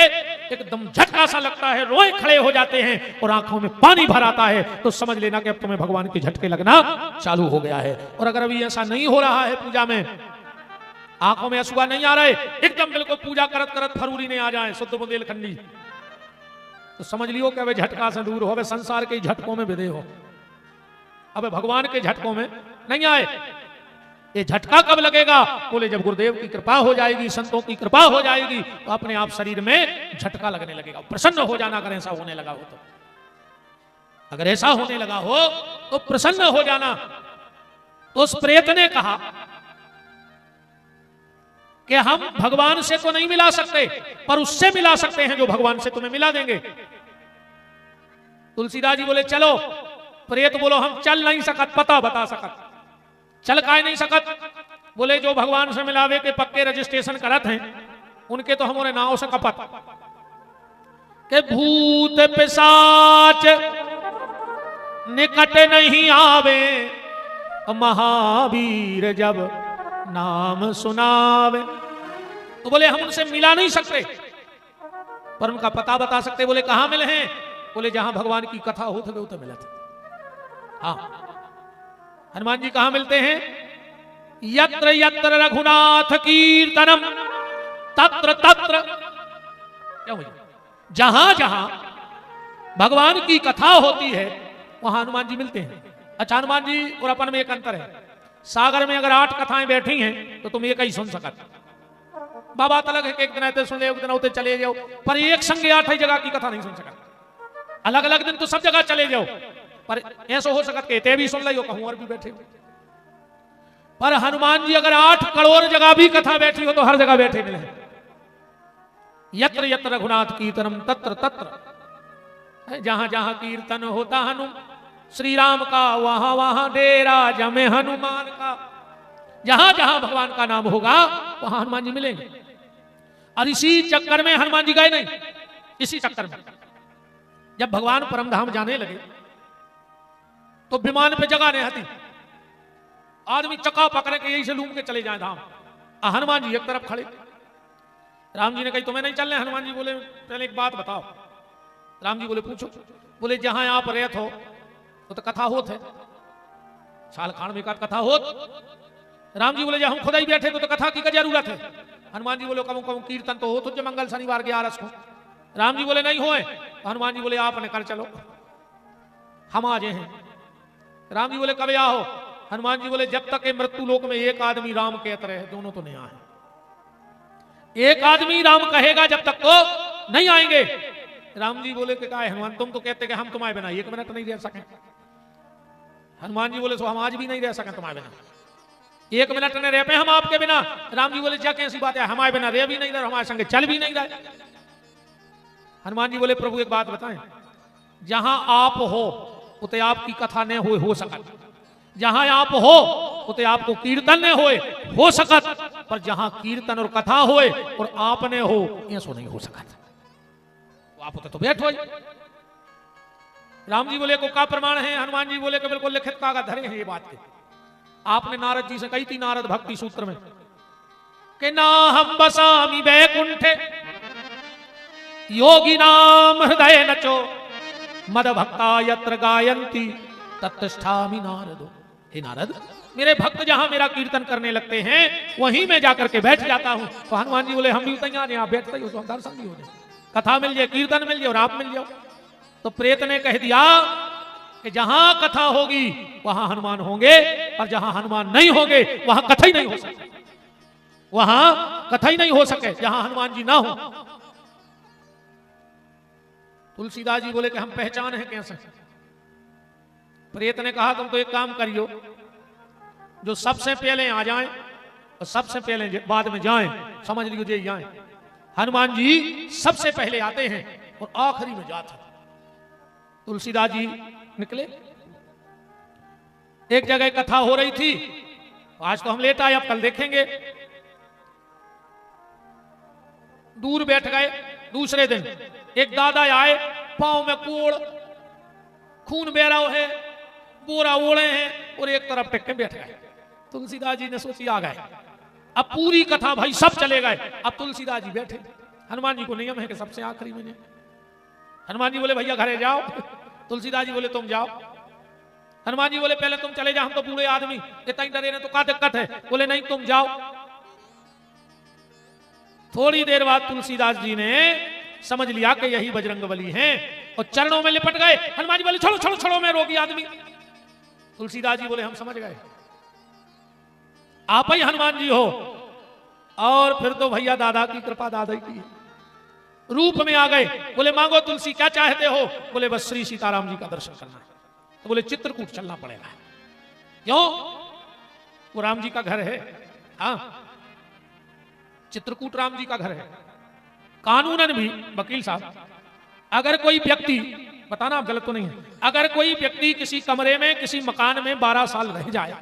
एकदम झटका सा लगता है, रोए खड़े हो जाते हैं और आंखों में पानी भर आता है, तो समझ लेना कि अब तुम्हें भगवान के झटके लगना चालू हो गया है। और अगर अभी ऐसा नहीं हो रहा है, पूजा में आंखों में अश्रु नहीं आ रहे, एकदम बिल्कुल पूजा करत करत फरूरी नहीं आ जाए, शुद्ध बुंदेलखंडी, तो समझ लियो कि अब झटका से दूर हो, अब संसार के झटकों में विदे हो, अब भगवान के झटकों में नहीं आए। ये झटका कब लगेगा? बोले जब गुरुदेव की कृपा हो जाएगी, संतों की कृपा हो जाएगी, तो अपने आप शरीर में झटका लगने लगेगा, प्रसन्न हो जाना। अगर ऐसा होने लगा हो तो, अगर ऐसा होने लगा हो तो प्रसन्न हो जाना। तो उस प्रेत ने कहा कि हम भगवान से तो नहीं मिला सकते, पर उससे मिला सकते हैं जो भगवान से तुम्हें मिला देंगे। तुलसीदास जी बोले चलो। प्रेत बोलो हम चल नहीं सकत, पता बता सकत। चल काहे नहीं सकत? बोले जो भगवान से मिलावे के पक्के रजिस्ट्रेशन करत हैं, उनके तो हमारे नाव से कपत के भूत पिशाच निकट नहीं आवे, महावीर जब नाम सुनावे। तो बोले हम उनसे मिला नहीं सकते, पर उनका पता बता सकते। बोले कहां मिले हैं? बोले जहां भगवान की कथा होती है, तो मिला था। हाँ, हनुमान जी कहां मिलते हैं? यत्र यत्र रघुनाथ कीर्तनम तत्र तत्र, क्या हुआ? जहां जहां भगवान की कथा होती है वहां हनुमान जी मिलते हैं। अच्छा, हनुमान जी और अपन में एक अंतर है। सागर में अगर 8 कथाएं बैठी हैं तो तुम एक ही सुन सकत। बाबा तलक है कि एक दिन आते सुन ले, एक दिन होते चले जाओ, पर एक संग 8 जगह की कथा नहीं सुन सकत। अलग अलग दिन तो सब जगह चले जाओ, पर ऐसा हो सकत कहते भी सुन लो, कहूं और भी बैठे हो। पर हनुमान जी अगर 8 करोड़ जगह भी कथा बैठी हो तो हर जगह बैठे मिले। यत्र यत्र रघुनाथ कीर्तनम तत्र तत्र, जहां जहां कीर्तन होता हनु श्री राम का, वहां वहां डेरा जमे हनुमान का। जहां जहां भगवान का नाम होगा वहां हनुमान जी मिलेंगे। और इसी चक्कर में हनुमान जी गए नहीं, इसी चक्कर में जब भगवान परमधाम जाने लगे तो विमान पे जगह नहीं आती, आदमी चक्का पकड़े के यही से लूम के चले जाए धाम। हनुमान जी एक तरफ खड़े। राम जी ने कही तुम्हें नहीं चलने? हनुमान जी बोले पहले एक बात बताओ। राम जी बोले पूछो। बोले जहां आप रहते हो तो कथा होत है, साल खान में कथा होत। राम जी बोले जब हम खुदा ही बैठे तो कथा की क्या जरूरत है? हनुमान जी बोले कहूं कहूं कीर्तन तो हो तुझे मंगल शनिवार के आरस को। राम जी बोले नहीं होए। हनुमान जी बोले आपने कर चलो, हम आ जाए हैं। राम जी बोले कब आओ? हनुमान जी बोले जब तक मृत्यु लोक में एक आदमी राम कहते रहे, दोनों तो नहीं आए। एक आदमी राम कहेगा जब तक तो नहीं आएंगे। राम जी बोले कि क्या है हनुमान, तुम तो कहते कि हम तुम्हारे बिना 1 मिनट नहीं रह सके। हनुमान जी बोले सो हम आज भी नहीं रह सके तुम्हारे बिना, 1 मिनट नहीं रह पे हम आपके बिना। राम जी बोले क्या कैसी बात है, हमारे बिना रह भी नहीं रहे, हमारे संग चल भी नहीं रहे। हनुमान जी बोले प्रभु एक बात बताएं, जहां आप हो उते आपकी कथा न हो सकत, जहां आप हो उते आपको कीर्तन न हो सकत, पर जहां कीर्तन और कथा होए और आपने हो ऐसो नहीं हो सकत। आप तो बैठो। राम जी बोले को का प्रमाण है? हनुमान जी बोले कि बिल्कुल लिखित कागज धरे हैं ये बात के। आपने नारद जी से कही थी नारद भक्ति सूत्र में कि ना हम बसामी बैकुंठे योगी नाम हृदय नचो मद भक्ता यत्र गायंती तत्ष्ठामि नारदो। हे नारद, मेरे भक्त जहां मेरा कीर्तन करने लगते हैं वहीं मैं जाकर के बैठ जाता हूं। तो हनुमान जी बोले हम भी उतर जाए, आप बैठते ही हो तो दर्शन भी हो जाए, कथा मिल जाए, कीर्तन मिल जाए और आप मिल जाओ। तो प्रेत ने कह दिया कि जहां कथा होगी वहां हनुमान होंगे, और जहां हनुमान नहीं होंगे वहां कथा ही नहीं हो सके, वहां कथा ही नहीं हो सके जहां हनुमान जी ना हो। तुलसीदास जी बोले कि हम पहचान है कैसे? प्रेत ने कहा तुम तो एक काम करियो, जो सबसे पहले आ जाएं और सबसे पहले बाद में जाएं, समझ लियो जे जाएं। हनुमान जी सबसे पहले आते हैं और आखिरी में जाते हैं। तुलसीदास जी निकले, एक जगह कथा हो रही थी, आज तो हम लेट आए, अब कल देखेंगे। दूर बैठ गए। दूसरे दिन एक दादा आए, पांव में कोड़, खून बह रहा है, बोरा ओढ़े हैं और एक तरफ टेक के बैठ गए। तुलसीदास जी ने सोची आ गए, अब पूरी कथा भाई सब चले गए, अब तुलसीदास जी बैठे। हनुमान जी को नियम है कि सबसे आखिरी में। हनुमान जी बोले भैया घरे जाओ। तुलसीदास जी बोले तुम जाओ। हनुमान जी बोले पहले तुम चले जाओ, हम तो बूढ़े आदमी, इतना ही डरे ना तो क्या दिक्कत है? बोले नहीं तुम जाओ। थोड़ी देर बाद तुलसीदास जी ने समझ लिया कि यही बजरंगबली हैं और चरणों में लिपट गए। हनुमान जी बोले छोड़ो छोड़ो छोड़ो, मैं रोगी आदमी। तुलसीदास जी बोले हम समझ गए, आप ही हनुमान जी हो। और फिर तो भैया दादा की कृपा, दादा की रूप में आ गए। बोले मांगो तुलसी, क्या चाहते हो? बोले बस श्री सीताराम जी का दर्शन करना है। तो बोले चित्रकूट चलना पड़ेगा। क्यों? वो राम जी का घर है। हाँ, चित्रकूट राम जी का घर है। कानूनन भी वकील साहब, अगर कोई व्यक्ति, बताना आप गलत तो नहीं है, अगर कोई व्यक्ति किसी कमरे में किसी मकान में 12 साल रह जाए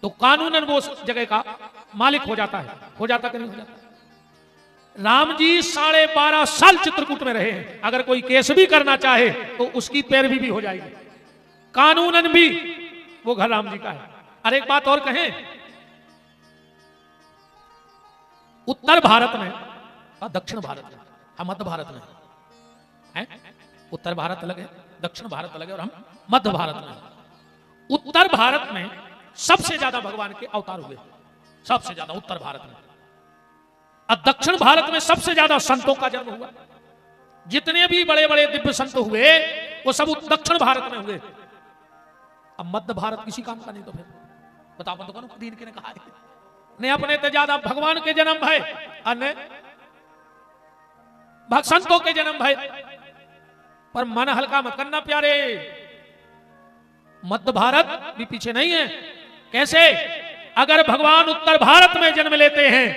तो कानूनन वो उस जगह का मालिक हो जाता है। हो जाता कि नहीं हो जाता? राम जी 12.5 साल चित्रकूट में रहे हैं। अगर कोई केस भी करना चाहे तो उसकी पैरवी भी हो जाएगी। कानूनन भी वो घर राम जी का है। और एक बात और कहें, उत्तर भारत में और दक्षिण भारत में, हम मध्य भारत में हैं। उत्तर भारत अलग है, दक्षिण भारत अलग है, और हम मध्य भारत में। उत्तर भारत में सबसे ज्यादा भगवान के अवतार हुए, सबसे ज्यादा उत्तर भारत में। और दक्षिण भारत में सबसे ज्यादा संतों का जन्म हुआ। जितने भी बड़े बड़े दिव्य संत हुए वो सब दक्षिण भारत में हुए। अब मध्य भारत किसी काम का नहीं। तो फिर बताओ तो कौन दीन के ने कहा है? ने अपने तो ज्यादा भगवान के जन्म है, अन्य संतों के जन्म है। पर मन हल्का मत करना प्यारे, मध्य भारत भी पीछे नहीं है। कैसे? अगर भगवान उत्तर भारत में जन्म लेते हैं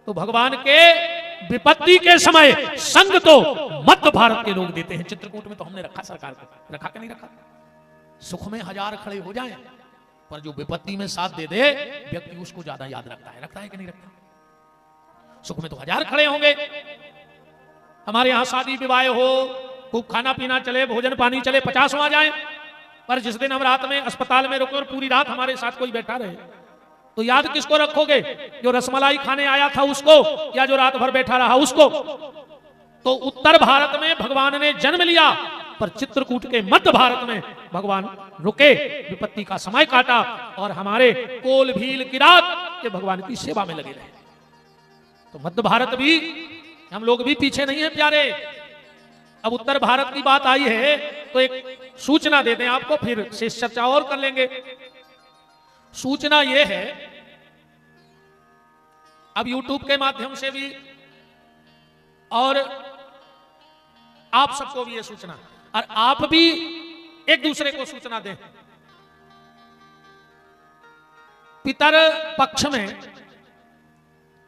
तो भगवान के विपत्ति के समय संग तो मध्य भारत के लोग देते हैं। चित्रकूट में तो हमने रखा, सरकार को रखा कि नहीं रखा? सुख में 1000 खड़े हो जाएं, पर जो विपत्ति में साथ दे दे व्यक्ति उसको ज्यादा याद रखता है। रखता है कि नहीं रखता? सुख में तो 1000 खड़े होंगे। हमारे यहां शादी विवाह हो, खूब खाना पीना चले, भोजन पानी चले, 50 आ जाए, पर जिस दिन हम रात में अस्पताल में रुके और पूरी रात हमारे साथ कोई बैठा रहे तो याद किसको रखोगे? जो रसमलाई खाने आया था उसको, या जो रात भर बैठा रहा उसको? तो उत्तर भारत में भगवान ने जन्म लिया, पर चित्रकूट के मध्य भारत में भगवान रुके, विपत्ति का समय काटा, और हमारे कोल भील किरात ये भगवान की सेवा में लगे रहे। तो मध्य भारत भी, हम लोग भी पीछे नहीं है प्यारे। अब उत्तर भारत की बात आई है तो एक सूचना दे दें आपको, फिर शेष चर्चा और कर लेंगे। सूचना यह है, अब YouTube के माध्यम से भी और आप सबको भी यह सूचना, और आप भी एक दूसरे को सूचना दें। पितर पक्ष में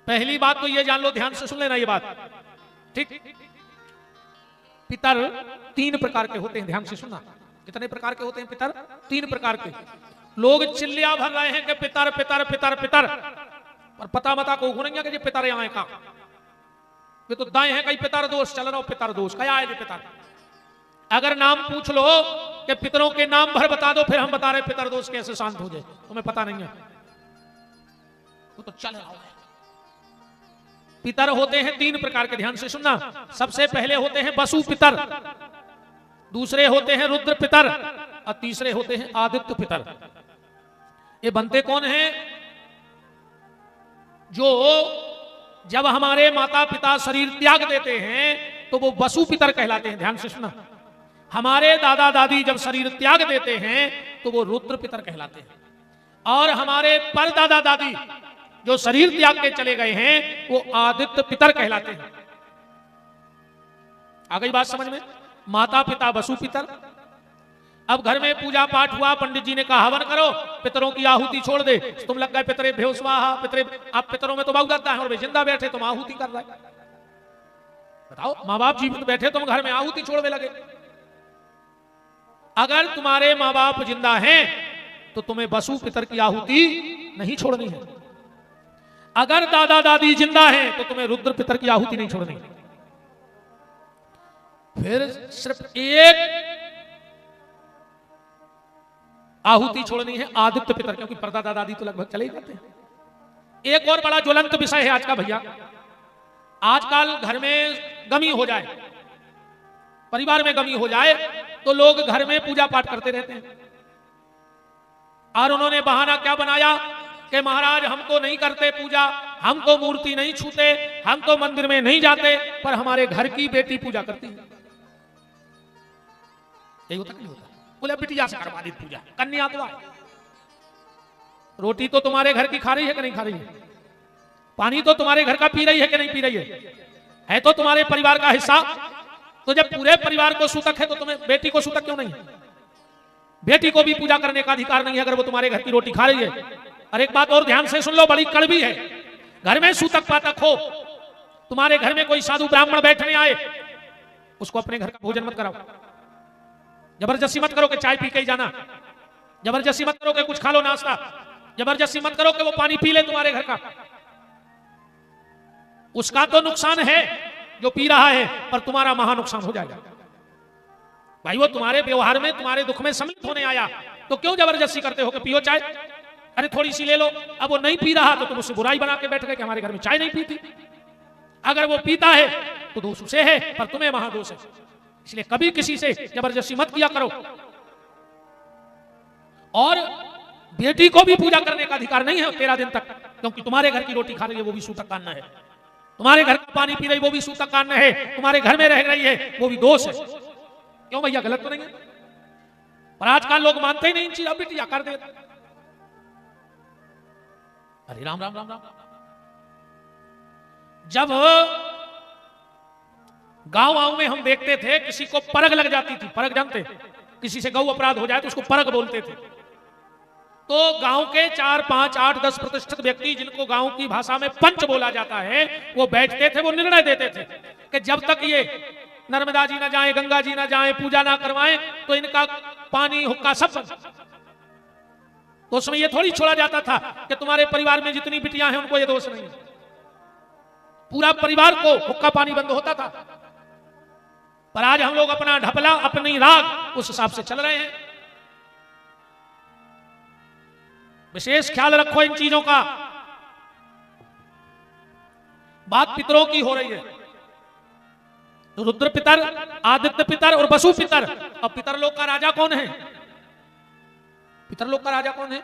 पहली बात तो यह जान लो, ध्यान से सुन लेना ये बात, ठीक? पितर 3 प्रकार के होते हैं, ध्यान से सुनना। कितने प्रकार के होते हैं पितर? 3 प्रकार के। लोग चिल्लिया भर रहे हैं कि पितर पितर पितर पितर, पर पता मता को नहीं कि पितर यहाँ का, वे तो दाएं हैं कहीं पितर दोष चल रहा हो। पितर दोष क्या है? पितर अगर नाम पूछ लो कि पितरों के नाम भर बता दो, फिर हम बता रहे पितर दोष कैसे शांत हो जाए, तुम्हें पता नहीं है, वो तो चल रहा है। पितर होते हैं 3 प्रकार के, ध्यान से सुनना। सबसे पहले होते हैं वसु पितर। दूसरे होते हैं रुद्र पितर और तीसरे होते हैं आदित्य पितर। ये बनते कौन हैं? जो जब हमारे माता पिता शरीर त्याग देते हैं तो वो वसु पितर कहलाते हैं। ध्यान से सुनना, हमारे दादा दादी जब शरीर त्याग देते हैं तो वो रुद्र पितर कहलाते हैं, और हमारे परदादा दादी जो शरीर त्याग के चले गए हैं वो आदित्य पितर कहलाते हैं। आ गई बात समझ में? माता पिता वसु पितर। अब घर में पूजा पाठ हुआ, पंडित जी ने कहा हवन करो, पितरों की आहुति छोड़ दे, तुम लग गए पितरे भेवस्वाहा पितरे। आप पितरों में तो बहुत करता है और वे जिंदा बैठे तुम आहुति कर रहे। बताओ, माँ बाप जीवित बैठे तुम घर में आहुति छोड़ने लगे। अगर तुम्हारे माँ बाप जिंदा हैं तो तुम्हें वसु पितर की आहुति नहीं छोड़नी है। अगर दादा दादी जिंदा हैं तो तुम्हें रुद्र पितर की आहुति नहीं छोड़नी। फिर सिर्फ एक आहुति छोड़नी है, आदित्य पितर, क्योंकि परदादा दादी तो लगभग चले ही जाते हैं। एक और बड़ा ज्वलंत विषय है आज का भैया, आजकल घर में गमी हो जाए, परिवार में गमी हो जाए तो लोग घर में पूजा पाठ करते रहते हैं। और उन्होंने बहाना क्या बनाया कि महाराज हम तो नहीं करते पूजा, हम तो मूर्ति नहीं छूते, हम तो मंदिर में नहीं जाते, पर हमारे घर की बेटी पूजा करती है। यही होता नहीं होता? बोले बिटिया से करवा दी पूजा, कन्या तो आए। रोटी तो तुम्हारे घर की खा रही है कि नहीं खा रही है? पानी तो तुम्हारे घर का पी रही है कि नहीं पी रही है तो तुम्हारे परिवार का हिस्सा। तो जब पूरे परिवार को सूतक है तो तुम्हें बेटी को सूतक क्यों नहीं है? बेटी को भी पूजा करने का अधिकार नहीं है अगर वो तुम्हारे घर की रोटी खा रही है। और एक बात और ध्यान से सुन लो, बड़ी कड़वी है। घर में सूतक पातक हो, तुम्हारे घर में कोई साधु ब्राह्मण बैठने आए, उसको अपने घर का भोजन मत कराओ। जबरदस्ती मत करो कि चाय पी के ही जाना, जबरदस्ती मत करो कि कुछ खा लो नाश्ता, जबरदस्ती मत करो कि वो पानी पी ले तुम्हारे घर का। उसका तो नुकसान है जो पी रहा है, पर तुम्हारा महा नुकसान हो जाएगा। भाई वो तुम्हारे व्यवहार में, तुम्हारे दुख में सम्मिलित होने आया, तो क्यों जबरदस्ती करते हो कि पियो चाय? अरे थोड़ी सी ले लो। अब वो नहीं पी रहा तो तुम उससे बुराई बना के बैठ गए कि हमारे घर में चाय नहीं पीती। अगर वो पीता है तो दोष उसे है, पर तुम्हें महादोष है। इसलिए कभी किसी से जबरदस्ती मत किया करो। और बेटी को भी पूजा करने का अधिकार नहीं है 13 दिन तक, क्योंकि तुम्हारे घर की रोटी खा रही है वो भी सूतक का अन्न है, तुम्हारे घर का पानी पी रही वो भी सूतक का अन्न है, तुम्हारे घर में रह रही है वो भी दोष है। क्यों भैया, गलत तो नहीं है? पर आजकल लोग मानते ही नहीं इन चीजों, बिटिया कर दे। अरे राम राम राम राम। जब गांव में हम देखते थे किसी को परग लग जाती थी, परग जानते, किसी से गौ अपराध हो जाए तो उसको परग बोलते थे। तो गांव के 4, 5, 8, 10 प्रतिष्ठित व्यक्ति, जिनको गांव की भाषा में पंच बोला जाता है, वो बैठते थे, वो निर्णय देते थे कि जब तक ये नर्मदा जी ना जाए, गंगा जी ना जाए, पूजा ना करवाएं, तो इनका पानी हुक्का सब बंद। तो उसमें ये थोड़ी छोड़ा जाता था कि तुम्हारे परिवार में जितनी बिटियां हैं उनको ये दोष नहीं है। पूरा परिवार को हुक्का पानी बंद होता था। पर आज हम लोग अपना ढपला, अपनी राग उस हिसाब से चल रहे हैं। विशेष ख्याल रखो इन चीजों का। बात पितरों की हो रही है, तो रुद्र पितर, आदित्य पितर और वसु पितर। अब पितरलोक का राजा कौन है? पितरलोक का राजा कौन है?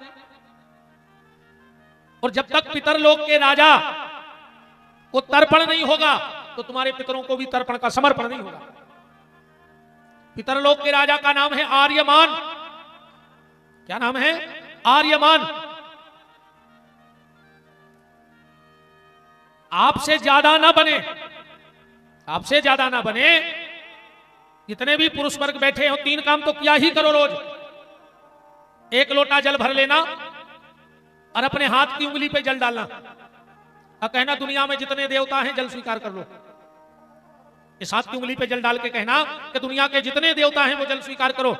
और जब तक पितरलोक के राजा को तर्पण नहीं होगा तो तुम्हारे पितरों को भी तर्पण का समर्पण नहीं होगा। पितरलोक के राजा का नाम है आर्यमान। क्या नाम है? आर्यमान। आपसे ज्यादा ना बने, आपसे ज्यादा ना बने। जितने भी पुरुष वर्ग बैठे हो, 3 काम तो किया ही करो रोज। 1 लोटा जल भर लेना और अपने हाथ की उंगली पे जल डालना और कहना दुनिया में जितने देवता हैं जल स्वीकार कर लो। इस हाथ की उंगली पे जल डाल के कहना कि दुनिया के जितने देवता हैं वो जल स्वीकार करो।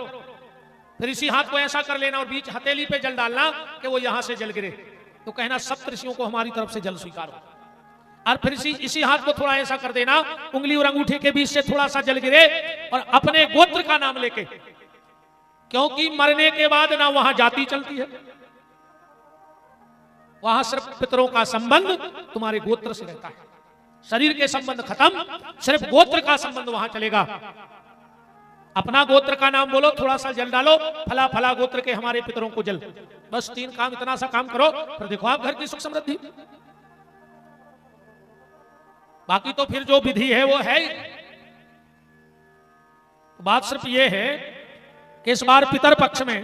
फिर इसी हाथ को ऐसा कर लेना और बीच हथेली पे जल डालना कि वो यहां से जल गिरे, तो कहना सब ऋषियों को हमारी तरफ से जल स्वीकार हो। और फिर इसी हाथ को थोड़ा ऐसा कर देना, उंगली और अंगूठे के बीच से थोड़ा सा जल गिरे, और अपने गोत्र का नाम लेके, क्योंकि मरने के बाद ना वहां जाति चलती है, वहां सिर्फ पितरों का संबंध तुम्हारे गोत्र से रहता है। शरीर के संबंध खत्म, सिर्फ गोत्र का संबंध वहां चलेगा। अपना गोत्र का नाम बोलो, थोड़ा सा जल डालो, फला फला गोत्र के हमारे पितरों को जल। बस 3 काम, इतना सा काम करो, फिर देखो आप घर की सुख समृद्धि। बाकी तो फिर जो विधि है वो है ही। बात सिर्फ ये है कि इस बार पितर पक्ष में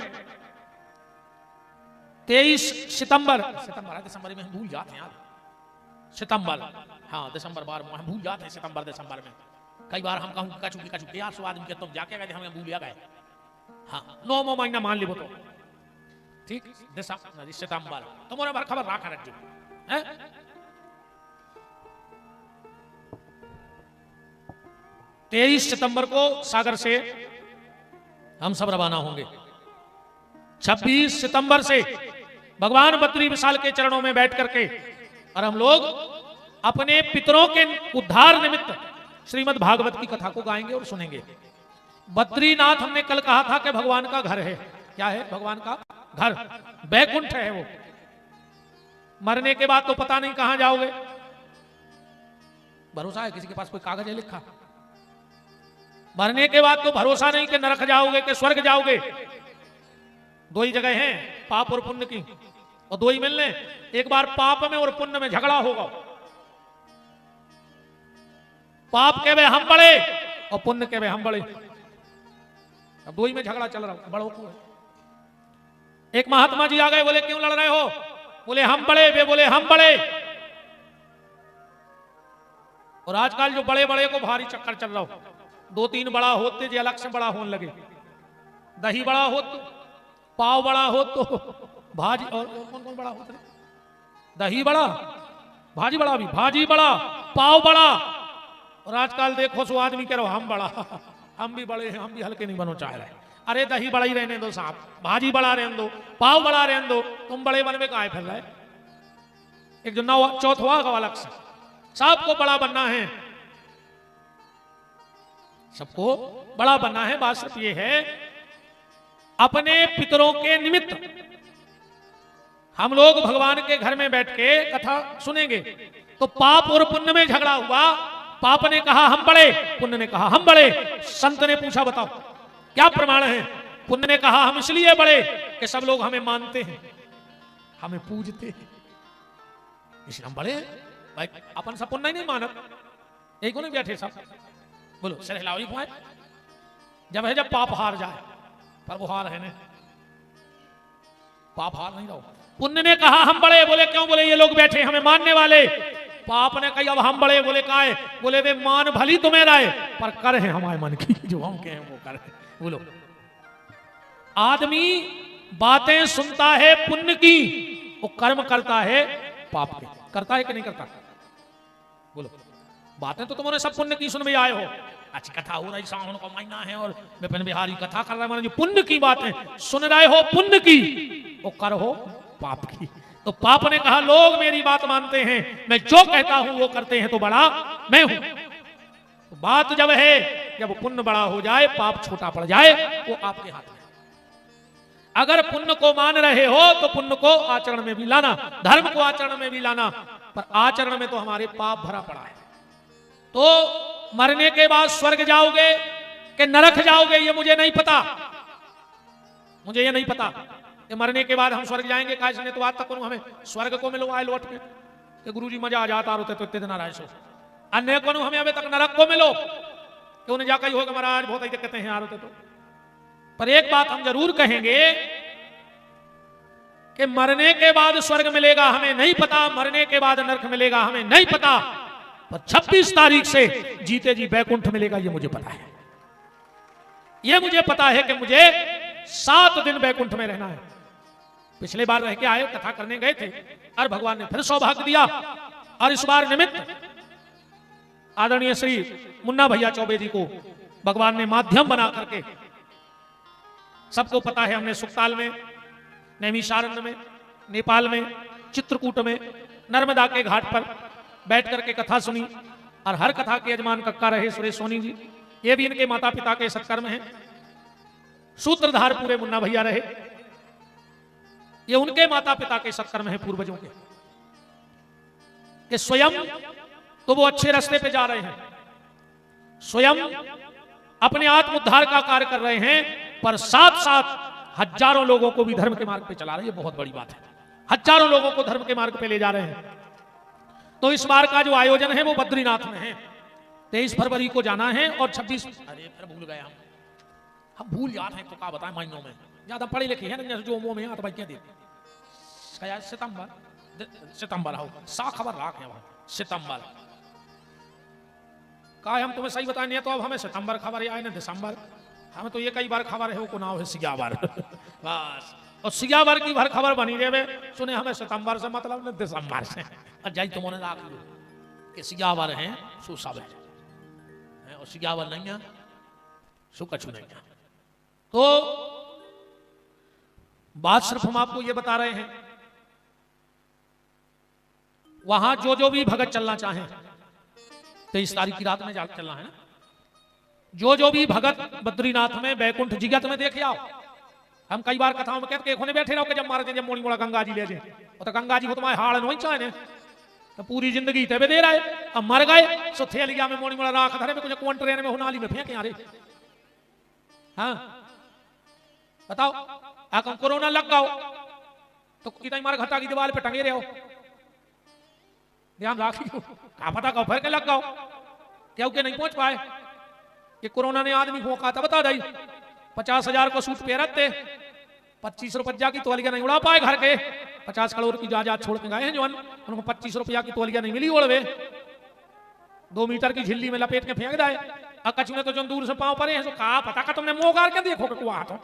23 सितंबर दिसंबर में हम भूल जाते हैं यार, सितंबर, हाँ दिसंबर बार हम भूल जाते हैं, सितंबर दिसंबर में कई बार हम कहूँ कचुकी यार स्वाद में तुम जाके गए हमें भूल गए। हाँ 9 महीना मान ली वो तो ठीक, दिसंबर सितंबर तुम्हारे बार खबर रखा रख है। 23 सितंबर को सागर से हम सब रवाना होंगे। 26 सितंबर से भगवान बद्री विशाल के चरणों में बैठ करके और हम लोग अपने पितरों के उद्धार निमित्त श्रीमद् भागवत की कथा को गाएंगे और सुनेंगे। बद्रीनाथ हमने कल कहा था कि भगवान का घर है। क्या है? भगवान का घर, बैकुंठ है वो। मरने के बाद तो पता नहीं कहां जाओगे। भरोसा है किसी के पास कोई कागज है लिखा? मरने के बाद तो भरोसा नहीं कि नरक जाओगे कि स्वर्ग जाओगे। 2 ही जगह हैं, पाप और पुण्य की, और 2 ही मिलने। एक बार पाप में और पुण्य में झगड़ा होगा। पाप के वे हम बड़े और पुण्य के वे हम बड़े। अब 2 ही में झगड़ा चल रहा, बड़ों को। एक महात्मा जी आ गए, बोले क्यों लड़ रहे हो? बोले हम बड़े, वे बोले हम बड़े। और आजकल जो बड़े बड़े को भारी चक्कर चल रहा हो, 2-3 बड़ा होते जो अलग से बड़ा होने लगे। दही बड़ा हो तो, पाव बड़ा हो तो भाजी, और कौन कौन बड़ा होता है? दही बड़ा, भाजी बड़ा, भी भाजी बड़ा, पाव बड़ा। और आजकल देखो सो आदमी कह रहा हम बड़ा, हम भी बड़े हैं, हम भी हल्के नहीं बनो चाह रहे। अरे दही बड़ा ही रहने दो साहब, भाजी बड़ा रहने दो, पाव बड़ा रहने दो, तुम बड़े बन में काहे फिर रहे? एक जो 9 चौथवा का अलग से, सबको बड़ा बनना है, सबको बड़ा बनना है। बात सिर्फ ये है, अपने पितरों के निमित्त हम लोग भगवान के घर में बैठ के कथा सुनेंगे। तो पाप और पुण्य में झगड़ा हुआ। पाप ने कहा हम बड़े, पुण्य ने कहा हम बड़े। संत ने पूछा बताओ क्या प्रमाण है? पुण्य ने कहा हम इसलिए बड़े कि सब लोग हमें मानते हैं, हमें पूजते हैं, इसलिए हम बड़े हैं। भाई अपन सब पुण्य नहीं मानत, एक को नहीं बैठे सब बोलो सरहलावी पाए जब है, जब पाप हार जाए, पर वो हार है ना, पाप हार नहीं रहो। पुण्य ने कहा हम बड़े, बोले क्यों? बोले ये लोग बैठे हमें मानने वाले। पाप ने कही अब हम बड़े, बोले काहे? बोले वे मान भली तुम्हें राय, पर कर है हमारे मन की, जो हम कहें वो कर है। बोलो आदमी बातें सुनता है पुण्य की, वो कर्म करता है पाप के। करता है कि नहीं करता? बोलो बातें तो तुमने सब पुण्य की सुन में आए हो। अच्छी कथा हो रही, सावन का महीना है और विपिन बिहारी कथा कर रहा है, जो पुण्य की बातें सुन रहे हो पुण्य की, वो कर हो पाप की। तो पाप ने कहा लोग मेरी बात मानते हैं, मैं जो कहता हूं वो करते हैं, तो बड़ा मैं हूं। तो बात जब है, जब पुण्य बड़ा हो जाए पाप छोटा पड़ जाए, वो आपके हाथ में। अगर पुण्य को मान रहे हो तो पुण्य को आचरण में भी लाना, धर्म को आचरण में भी लाना, पर आचरण में तो हमारे पाप भरा पड़ा है। तो मरने के बाद स्वर्ग जाओगे कि नरक जाओगे ये मुझे नहीं पता, मुझे ये नहीं पता कि मरने के बाद हम स्वर्ग जाएंगे। काश ने तो आज तक हमें स्वर्ग को मिलो आए लौट के कि गुरुजी मजा आ जाता रोते तो इतने दिन आ रहे सो। अन्य को हमें अभी तक नरक को मिलो कि उन्हें जाकर होगा महाराज बहुत ही दिक्कतें हैं यार होते तो। पर एक बात हम जरूर कहेंगे कि मरने के बाद स्वर्ग मिलेगा हमें नहीं पता, मरने के बाद नरक मिलेगा हमें नहीं पता, पर 26 तारीख से जीते जी बैकुंठ मिलेगा ये मुझे पता है। ये मुझे पता है कि मुझे 7 दिन बैकुंठ में रहना है। पिछले बार रह के आए, कथा करने गए थे, और भगवान ने फिर सौभाग्य दिया। और इस बार निमित्त आदरणीय श्री मुन्ना भैया चौबे जी को भगवान ने माध्यम बना करके, सबको पता है हमने सुखताल में, नैमिषारण्य में, नेपाल में, चित्रकूट में, नर्मदा के घाट पर बैठ करके कथा सुनी। और हर कथा के यजमान कक्का रहे सुरेश सोनी जी, ये भी इनके माता पिता के सत्कर्म हैं। सूत्रधार पूरे मुन्ना भैया रहे, ये उनके माता पिता के सत्कर्म हैं पूर्वजों के, कि स्वयं तो वो अच्छे रास्ते पे जा रहे हैं, स्वयं अपने आत्मोद्धार का कार्य कर रहे हैं, पर साथ साथ हजारों लोगों को भी धर्म के मार्ग पे चला रहे हैं। ये बहुत बड़ी बात है, हजारों लोगों को धर्म के मार्ग पे ले जा रहे हैं। तो इस बार का जो आयोजन है वो बद्रीनाथ में है। 23 फरवरी को जाना है और 26 अरे फिर भूल गए हम भूल जाते हैं तो क्या बताएं, महीनों में ज्यादा पढ़े लिखे हैं ना, जो मुंह में आता भाई क्या दे सितंबर हो सा खबर राख है सितंबर का हम तुम्हें सही बताए नहीं तो अब हमें सितंबर खबर या ना दिसंबर, हमें तो ये कई बार खबर है वो नाम है सियावर बस, और सियावर की भर खबर बनी रहे सुने हमें सितंबर से मतलब न दिसंबर से, और जाई तुमने राख लो कि सियावर हैं सो सब है और सियावर नहीं है सो कछु नहीं है। तो बात सिर्फ हम आपको ये बता रहे हैं, वहां जो भी भगत चलना चाहे 23 तारीख की रात में जाकर चलना है ना, जो भी भगत बद्रीनाथ में बैकुंठ जिगत में देखे आओ। हम कई बार कथाओं में कहते होने बैठे रहो कि जब मारे जब मोड़ी मोड़ा गंगा जी ले जाए, तो गंगा जी को तुम्हारे हाड़ नहीं चाहे तो पूरी जिंदगी तेबे दे रहे, अब मर गए सो थेलिया में मोड़ी मोड़ा राख धरे में कुछ कौन ट्रेन में नाली में फेंके यारे। हाँ बताओ आकम कोरोना लग गओ तो कितना मार घटा की दीवार पे टंगे रहे हो, ध्यान राखियो का पता कहो फिर के लग गओ क्यों के नहीं पहुंच पाए कि कोरोना ने आदमी भोंका था। बता दई 50,000 को सूट पे रखते 25 रुपया की तौलिया नहीं उड़ा पाए, घर के 50 करोड़ की जायदाद छोड़ के गए हैं जो उनको 25 रुपया की तौलिया नहीं मिली ओढ़वे 2 मीटर की झिल्ली में लपेट के फेंक दाए। कछु ने तो जो दूर से पांव पड़े हैं सो कहा पता का तुमने मुंह गार के देखो कि हाथ हो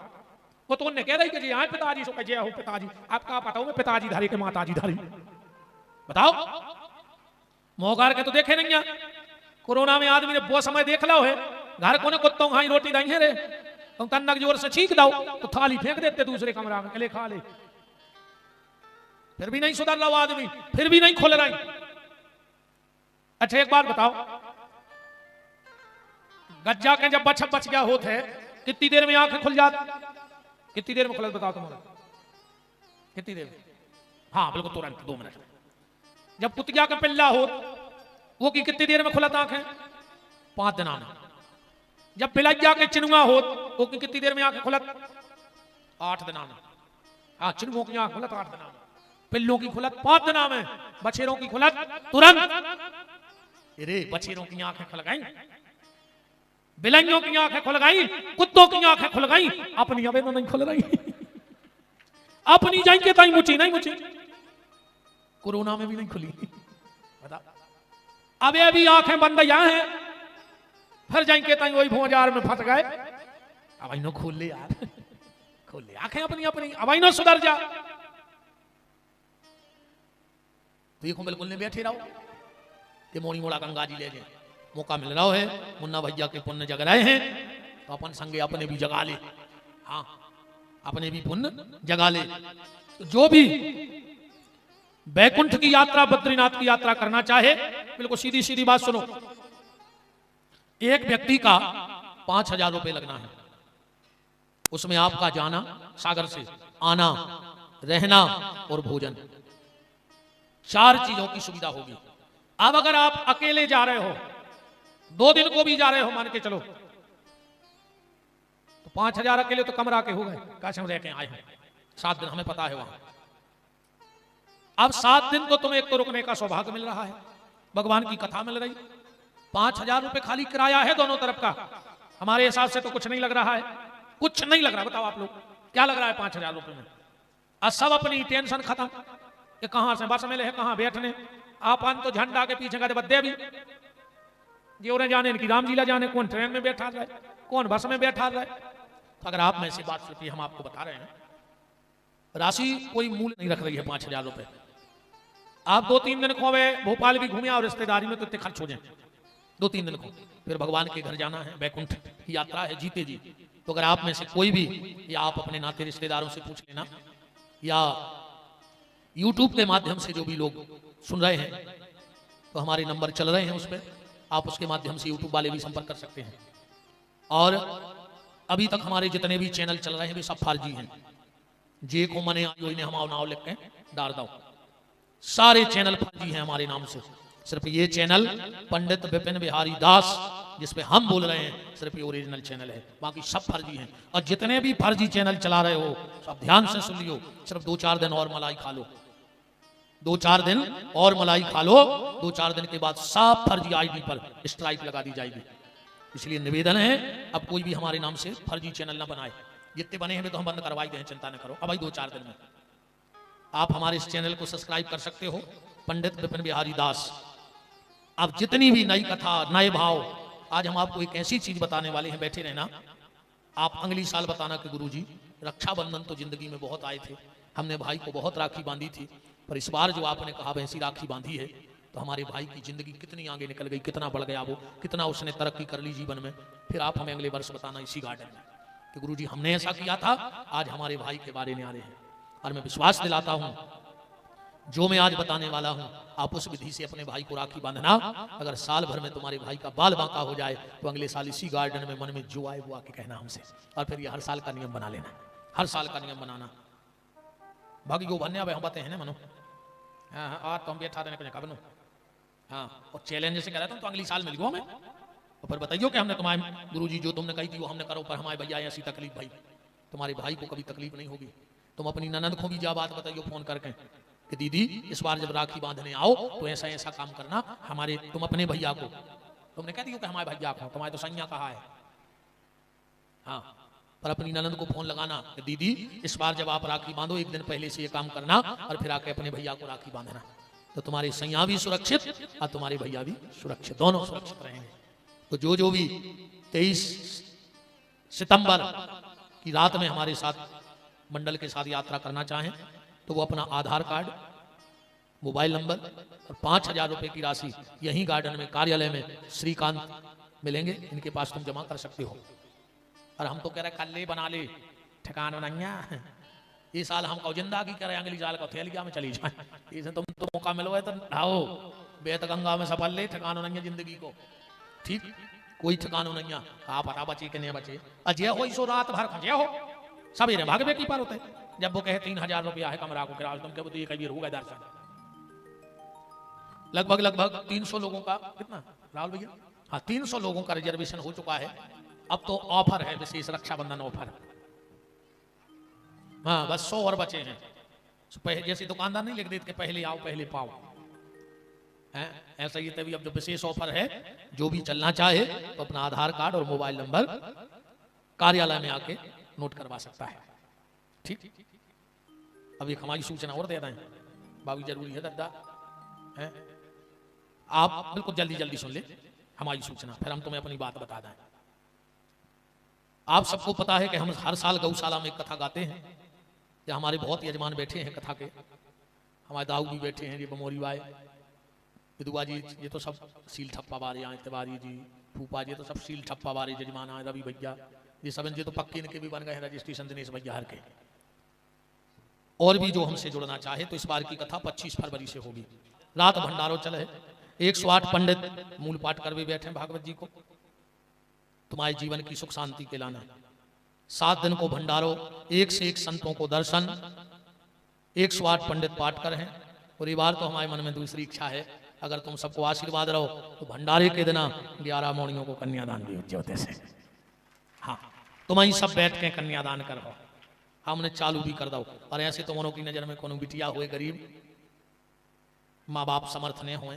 वो तो उन्हें कह रही कि जी हाँ पिताजी सो कह हो पिताजी, आपका पता हो मैं पिताजी धारी के माताजी धारी। बताओ मुंह गार के तो देखे नहीं है। कोरोना में आदमी ने वो समय देख लो है, घर को कुत्तों खाई रोटी दाई है रे तुम तन्नक जोर से छींक दो तो थाली फेंक देते दूसरे कमरा में, ले खा ले, फिर भी नहीं सुधर रहा आदमी, फिर भी नहीं खुल रही। अच्छा एक बात बताओ, गज्जा के जब बच गया होते है कितनी देर में आंखें खुल जाती, कितनी देर में खुलत बताओ तुम्हारा, कितनी देर में? हाँ बिल्कुल तुरंत 2 मिनट। जब कुतिया का पिल्ला हो वो की कितनी देर में खुलत आंखें? 5 दिन में। जब बिलैया के चिनुआ हो वो की कितनी देर में आंखें खुलत? 8 दिन में। हाँ चिनुओं की आंख खुलत 8 दिन में, पिल्लों की खुलत 5 दिन में, बछेरों की खुलत तुरंत। अरे बछेरों की आंखें खुल गई, बिलाइयों की आंखें खुल गई, कुत्तों की आंखें खुल गई, अपनी अबे नहीं खुल रही अपनी जाएंगे ताई मुची नहीं मुची, कोरोना में भी नहीं खुली। बता अबे अभी आंखें बंद यहाँ हैं, फिर जाएंगे ताई वही भोजार में फंस गए। अब नो खोल ले यार, खोल ले आंखें अपनी अपनी, अब नो सुधर जा। तो ये बिल्कुल नहीं बैठे रहो कि मोड़ी मोड़ा गंगा जी ले जाए, मौका मिल रहा है, मुन्ना भैया के पुण्य जग रहे हैं तो अपन संगे अपने भी जगा ले। हाँ अपने भी पुण्य जगा ले। तो जो भी बैकुंठ की यात्रा बद्रीनाथ की यात्रा करना चाहे, बिल्कुल सीधी सीधी बात सुनो, एक व्यक्ति का 5,000 रुपए लगना है। उसमें आपका जाना सागर से, आना, रहना और भोजन, 4 चीजों की सुविधा होगी। अब अगर आप अकेले जा रहे हो, 2 दिन को भी जा रहे हो मान के चलो, तो 5,000 अकेले तो कमरा के हो गए, कैसे रह के आए हैं 7 दिन, हमें पता है वहां। अब 7 दिन तो तुम्हें एक तो रुकने का सौभाग्य मिल रहा है, भगवान की कथा मिल रही, 5,000 रुपए खाली किराया है दोनों तरफ का। हमारे हिसाब से तो कुछ नहीं लग रहा है, कुछ नहीं लग रहा। बताओ आप लोग क्या लग रहा है 5,000 रुपए में? अब सब अपनी टेंशन खत्म कि कहां से बस मिले है, कहां बैठने, आपन तो झंडा के पीछे गए बद्दे भी जोरे जाने इनकी राम जिला जाने, कौन ट्रेन में बैठा रहे, कौन बस में बैठा रहे। तो अगर आप में से बात सुनिए, हम आपको बता रहे हैं राशि कोई मूल्य नहीं रख रही है 5,000 रुपए। आप 2-3 दिन खोवे, भोपाल भी घूमे और रिश्तेदारी में तो इतने खर्च हो जाए, 2-3 दिन को फिर भगवान के घर जाना है, बैकुंठ की यात्रा है जीते जी। तो अगर आप में से कोई भी, या आप अपने नाते रिश्तेदारों से पूछ लेना, या YouTube के माध्यम से जो भी लोग सुन रहे हैं, तो हमारे नंबर चल रहे हैं उस पर, आप उसके माध्यम से YouTube वाले भी संपर्क कर सकते हैं। और अभी तक हमारे जितने भी चैनल चल रहे हैं वे सब फर्जी हैं, जे को मने आज हम नाव लिख के डाल दो, सारे चैनल फर्जी हैं हमारे नाम से। सिर्फ ये चैनल पंडित विपिन बिहारी दास जिस पे हम बोल रहे हैं सिर्फ ये ओरिजिनल चैनल है, बाकी सब फर्जी हैं। और जितने भी फर्जी चैनल चला रहे हो सब ध्यान से सुन लियो, सिर्फ 2-4 दिन और मलाई खा लो, 2-4 दिन और मलाई खा लो, 2-4 दिन के बाद सब फर्जी आईडी पर स्ट्राइक लगा दी जाएगी। इसलिए निवेदन है अब कोई भी हमारे नाम से फर्जी चैनल ना बनाए, जितने बने हैं तो हम बंद करवाई दें, चिंता न करो। अब भाई 2-4 दिन में आप हमारे इस चैनल को सब्सक्राइब कर सकते हो, पंडित विपिन बिहारी दास। अब जितनी भी नई कथा, नए भाव, आज हम आपको एक ऐसी चीज बताने वाले हैं, बैठे रहना। आप अगली साल बताना कि गुरुजी रक्षाबंधन तो जिंदगी में बहुत आए थे, हमने भाई को बहुत राखी बांधी थी, पर इस बार जो आपने कहा वैसी राखी बांधी है तो हमारे भाई की जिंदगी कितनी आगे निकल गई, कितना बढ़ गया वो, कितना उसने तरक्की कर ली जीवन में। फिर आप हमें अगले वर्ष बताना इसी गार्डन में कि गुरुजी हमने ऐसा किया था, आज हमारे भाई के बारे में आ रहे हैं। और मैं विश्वास दिलाता हूं जो मैं आज बताने वाला हूं, आप उस विधि से अपने भाई को राखी बांधना। अगर साल भर में तुम्हारे भाई का बाल बांका हो जाए तो अगले साल इसी गार्डन में मन में जो आए वो आके कहना हमसे, और फिर ये हर साल का नियम बना लेना, हर साल का नियम बनाना। बाकी जो बनने हम बातें हैं ना मनो, हाँ और तुम बैठा देने को बनो, हाँ और चैलेंज से कह रहा था तो अगली साल मिल गयो हमें, और फिर बताइयो कि हमने तुम्हारे गुरुजी जो तुमने कही थी वो हमने करो, पर हमारे भैया ऐसी तकलीफ भाई, तुम्हारे भाई को कभी तकलीफ नहीं होगी। तुम अपनी ननद को भी जा बात बताइयो फोन करके कि दीदी इस बार जब राखी बांधने आओ तो ऐसा ऐसा काम करना, हमारे तुम अपने भैया को, तुमने कह दियो कि हमारे भैया को, तुम्हारे तो सैया कहा है, हाँ पर अपनी ननद को फोन लगाना कि दीदी इस बार जब आप राखी बांधो एक दिन पहले से ये काम करना, और फिर आके अपने भैया को राखी बांधना, तो तुम्हारे सैया भी सुरक्षित और तुम्हारे भैया भी सुरक्षित, दोनों सुरक्षित रहेंगे। तो जो भी 23 सितंबर की रात में हमारे साथ मंडल के साथ यात्रा करना चाहें तो वो अपना आधार कार्ड, मोबाइल नंबर और 5,000 रुपए की राशि यहीं गार्डन में कार्यालय में श्रीकांत मिलेंगे, इनके पास तुम जमा कर सकते हो। और हम तो कह रहे कल ले बना ले ठिकाना बनाइया, ये साल हम जिंदा की करें, अगली साल का थैलिया में चली जाए, इसे तुम तो मौका मिलो है तो आओ बेत गंगा में सफल ले, ठिकाना नहीं जिंदगी को, ठीक कोई ठिकाना नहीं। आप पता बचे कि नहीं बचे, अजय हो सो रात भर खजे हो, सवेरे भागवे की पार होते जब वो कहे 3,000 रुपया है कमरा को किराया, तुम कह ये कभी होगा दर्शन। लगभग 300 लोगों का, कितना राहुल भैया, हाँ 300 लोगों का रिजर्वेशन हो चुका है। अब तो ऑफर है विशेष रक्षाबंधन ऑफर, हाँ बस 100 और बचे हैं। जैसे दुकानदार नहीं लिख देते कि पहले आओ पहले पाओ, है ऐसा ही तभी अब जो विशेष ऑफर है, जो भी चलना चाहे तो अपना आधार कार्ड और मोबाइल नंबर कार्यालय में आके नोट करवा सकता है, ठीक। अब एक हमारी सूचना और दे रहे हैं, बाबू जरूरी है दादा, है आप बिल्कुल जल्दी सुन ले हमारी सूचना, फिर हम तुम्हें अपनी बात बता दें। आप सबको पता है कि हम हर साल गौशाला में एक कथा गाते हैं, या हमारे बहुत यजमान बैठे हैं कथा के, हमारे दाऊ भी बैठे हैं, ये बमोरी बाई विदुआ जी, ये तो सब सील ठप्पा वाले आए, तिवारी जी फूफा जी तो सब सील ठप्पा वाले यजमान आए, रवि भैया ये सब इनके तो पक्के इनके भी बन गए हैं रजिस्ट्रेशन, दिनेश भैया हर के। और भी जो हमसे जुड़ना चाहे तो इस बार की कथा 25 फरवरी से होगी, रात भंडारो चले, 108 पंडित मूल पाठ करवे बैठे भागवत जी को, तुम्हारे जीवन की सुख शांति के लाना। 7 दिन को भंडारो, एक से एक संतों को दर्शन, 108 पंडित पाठ कर हैं। और ये बार तो हमारे मन में दूसरी इच्छा है, अगर तुम सबको आशीर्वाद रहो तो भंडारे के दिन 11 मौनियों को कन्यादान भी होते से, हाँ तुम ही सब बैठ के कन्यादान करो, हमने चालू भी कर दो। और ऐसे तुम्हारों की नजर में कोनो बिटिया हुए गरीब, माँ बाप समर्थ ने हुए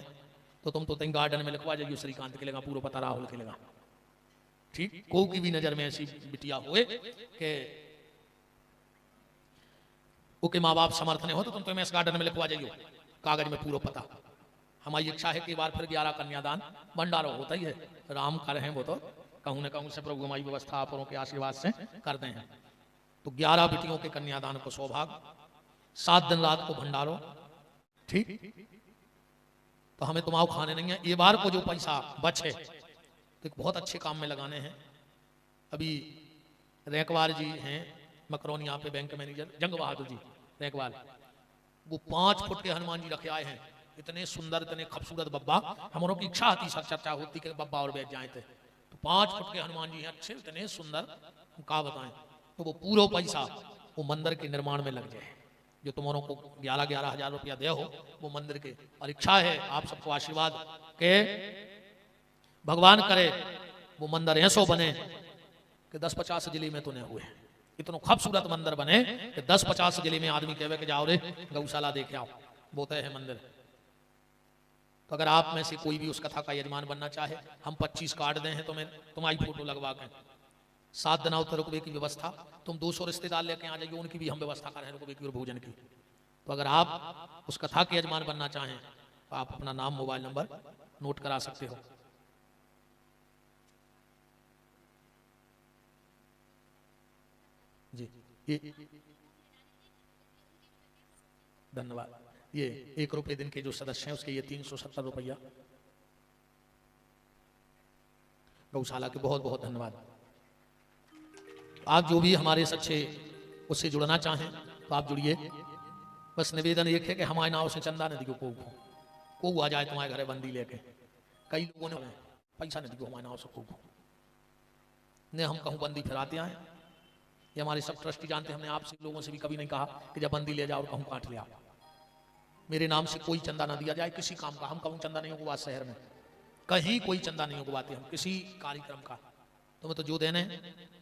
तो तुम तो गार्डन में लिखवा जाइए, श्रीकांत के लेगा पूरा पता राहुल के लेगा, ठीक। को की भी नजर में ऐसी बिटिया हुए कि ओके माँ बाप समर्थ ने हो तो तुम तो इस गार्डन में लिखवा जाइयो, कागज में पूरा पता। हमारी इच्छा है कि बार फिर 11 कन्यादान भंडारो होता ही है, राम कर हैं वो तो कहूँ न कहूँ से प्रभु हमारी व्यवस्था आपरों के आशीर्वाद से करते हैं। तो 11 बेटियों के कन्यादान को सौभाग्य, 7 दिन रात को भंडारो, ठीक। तो हमें तुम्हारा खाने नहीं है, ये बार को जो पैसा बचे तो एक बहुत अच्छे काम में लगाने हैं। अभी रैकवार जी हैं मकरोनी यहाँ पे बैंक मैनेजर, जंग बहादुर जी रैकवार, वो 5 फुट के हनुमान जी रखे आए हैं, इतने सुंदर इतने खूबसूरत बब्बा, हमारों की इच्छा थी सर चर्चा होती कि बब्बा और बैठ जाए थे, तो 5 फुट के हनुमान जी हैं अच्छे इतने सुंदर, का बताएं। तो वो पूरा पैसा वो मंदिर के निर्माण में लग जाए, जो तुम्हारों को 11-11 हजार रुपया दे हो वो मंदिर के, और इच्छा है आप सबको आशीर्वाद के भगवान करे वो मंदिर ऐसो बने कि 10-50 जिले में तो नहीं हुए, इतना खूबसूरत मंदिर बने कि 10-50 जिले में आदमी कहे कि जाओ रे गौशाला देखे आओ, वो तय है मंदिर। तो अगर आप में से कोई भी उस कथा का यजमान बनना चाहे, हम 25 कार्ड दें हैं तुम्हें, तुम्हारी फोटो लगवा के 7 दिन और रुपये की व्यवस्था, तुम 200 रिश्तेदार लेके आ जाइए, उनकी भी हम व्यवस्था कर रहे हैं रुपये की और भोजन की। तो अगर आप उस कथा के यजमान बनना चाहें तो आप अपना नाम मोबाइल नंबर नोट करा सकते हो। जी ये धन्यवाद। ये 1 रुपये दिन के जो सदस्य हैं उसके ये 370 रुपया गौशाला के, बहुत बहुत धन्यवाद। आप जो भी हमारे सच्चे उससे जुड़ना चाहें तो आप जुड़िए। बस निवेदन एक है कि हमारे नाव से चंदा नदी को आ जाए तुम्हारे घरे बंदी लेके, कई लोगों ने पैसा नदी को हमारे नाव से को ने हम कहूँ बंदी फिराते आए, ये हमारे सब ट्रस्टी जानते हैं। हमने आपसे लोगों से भी कभी नहीं कहा कि जब बंदी ले जाओ और कहूँ काट ले आओ, मेरे नाम से कोई चंदा ना दिया जाए किसी काम का। हम कहूँ चंदा नहीं उगवा, शहर में कहीं कोई चंदा नहीं उगवाते हम किसी कार्यक्रम का। तुम्हें तो जो देने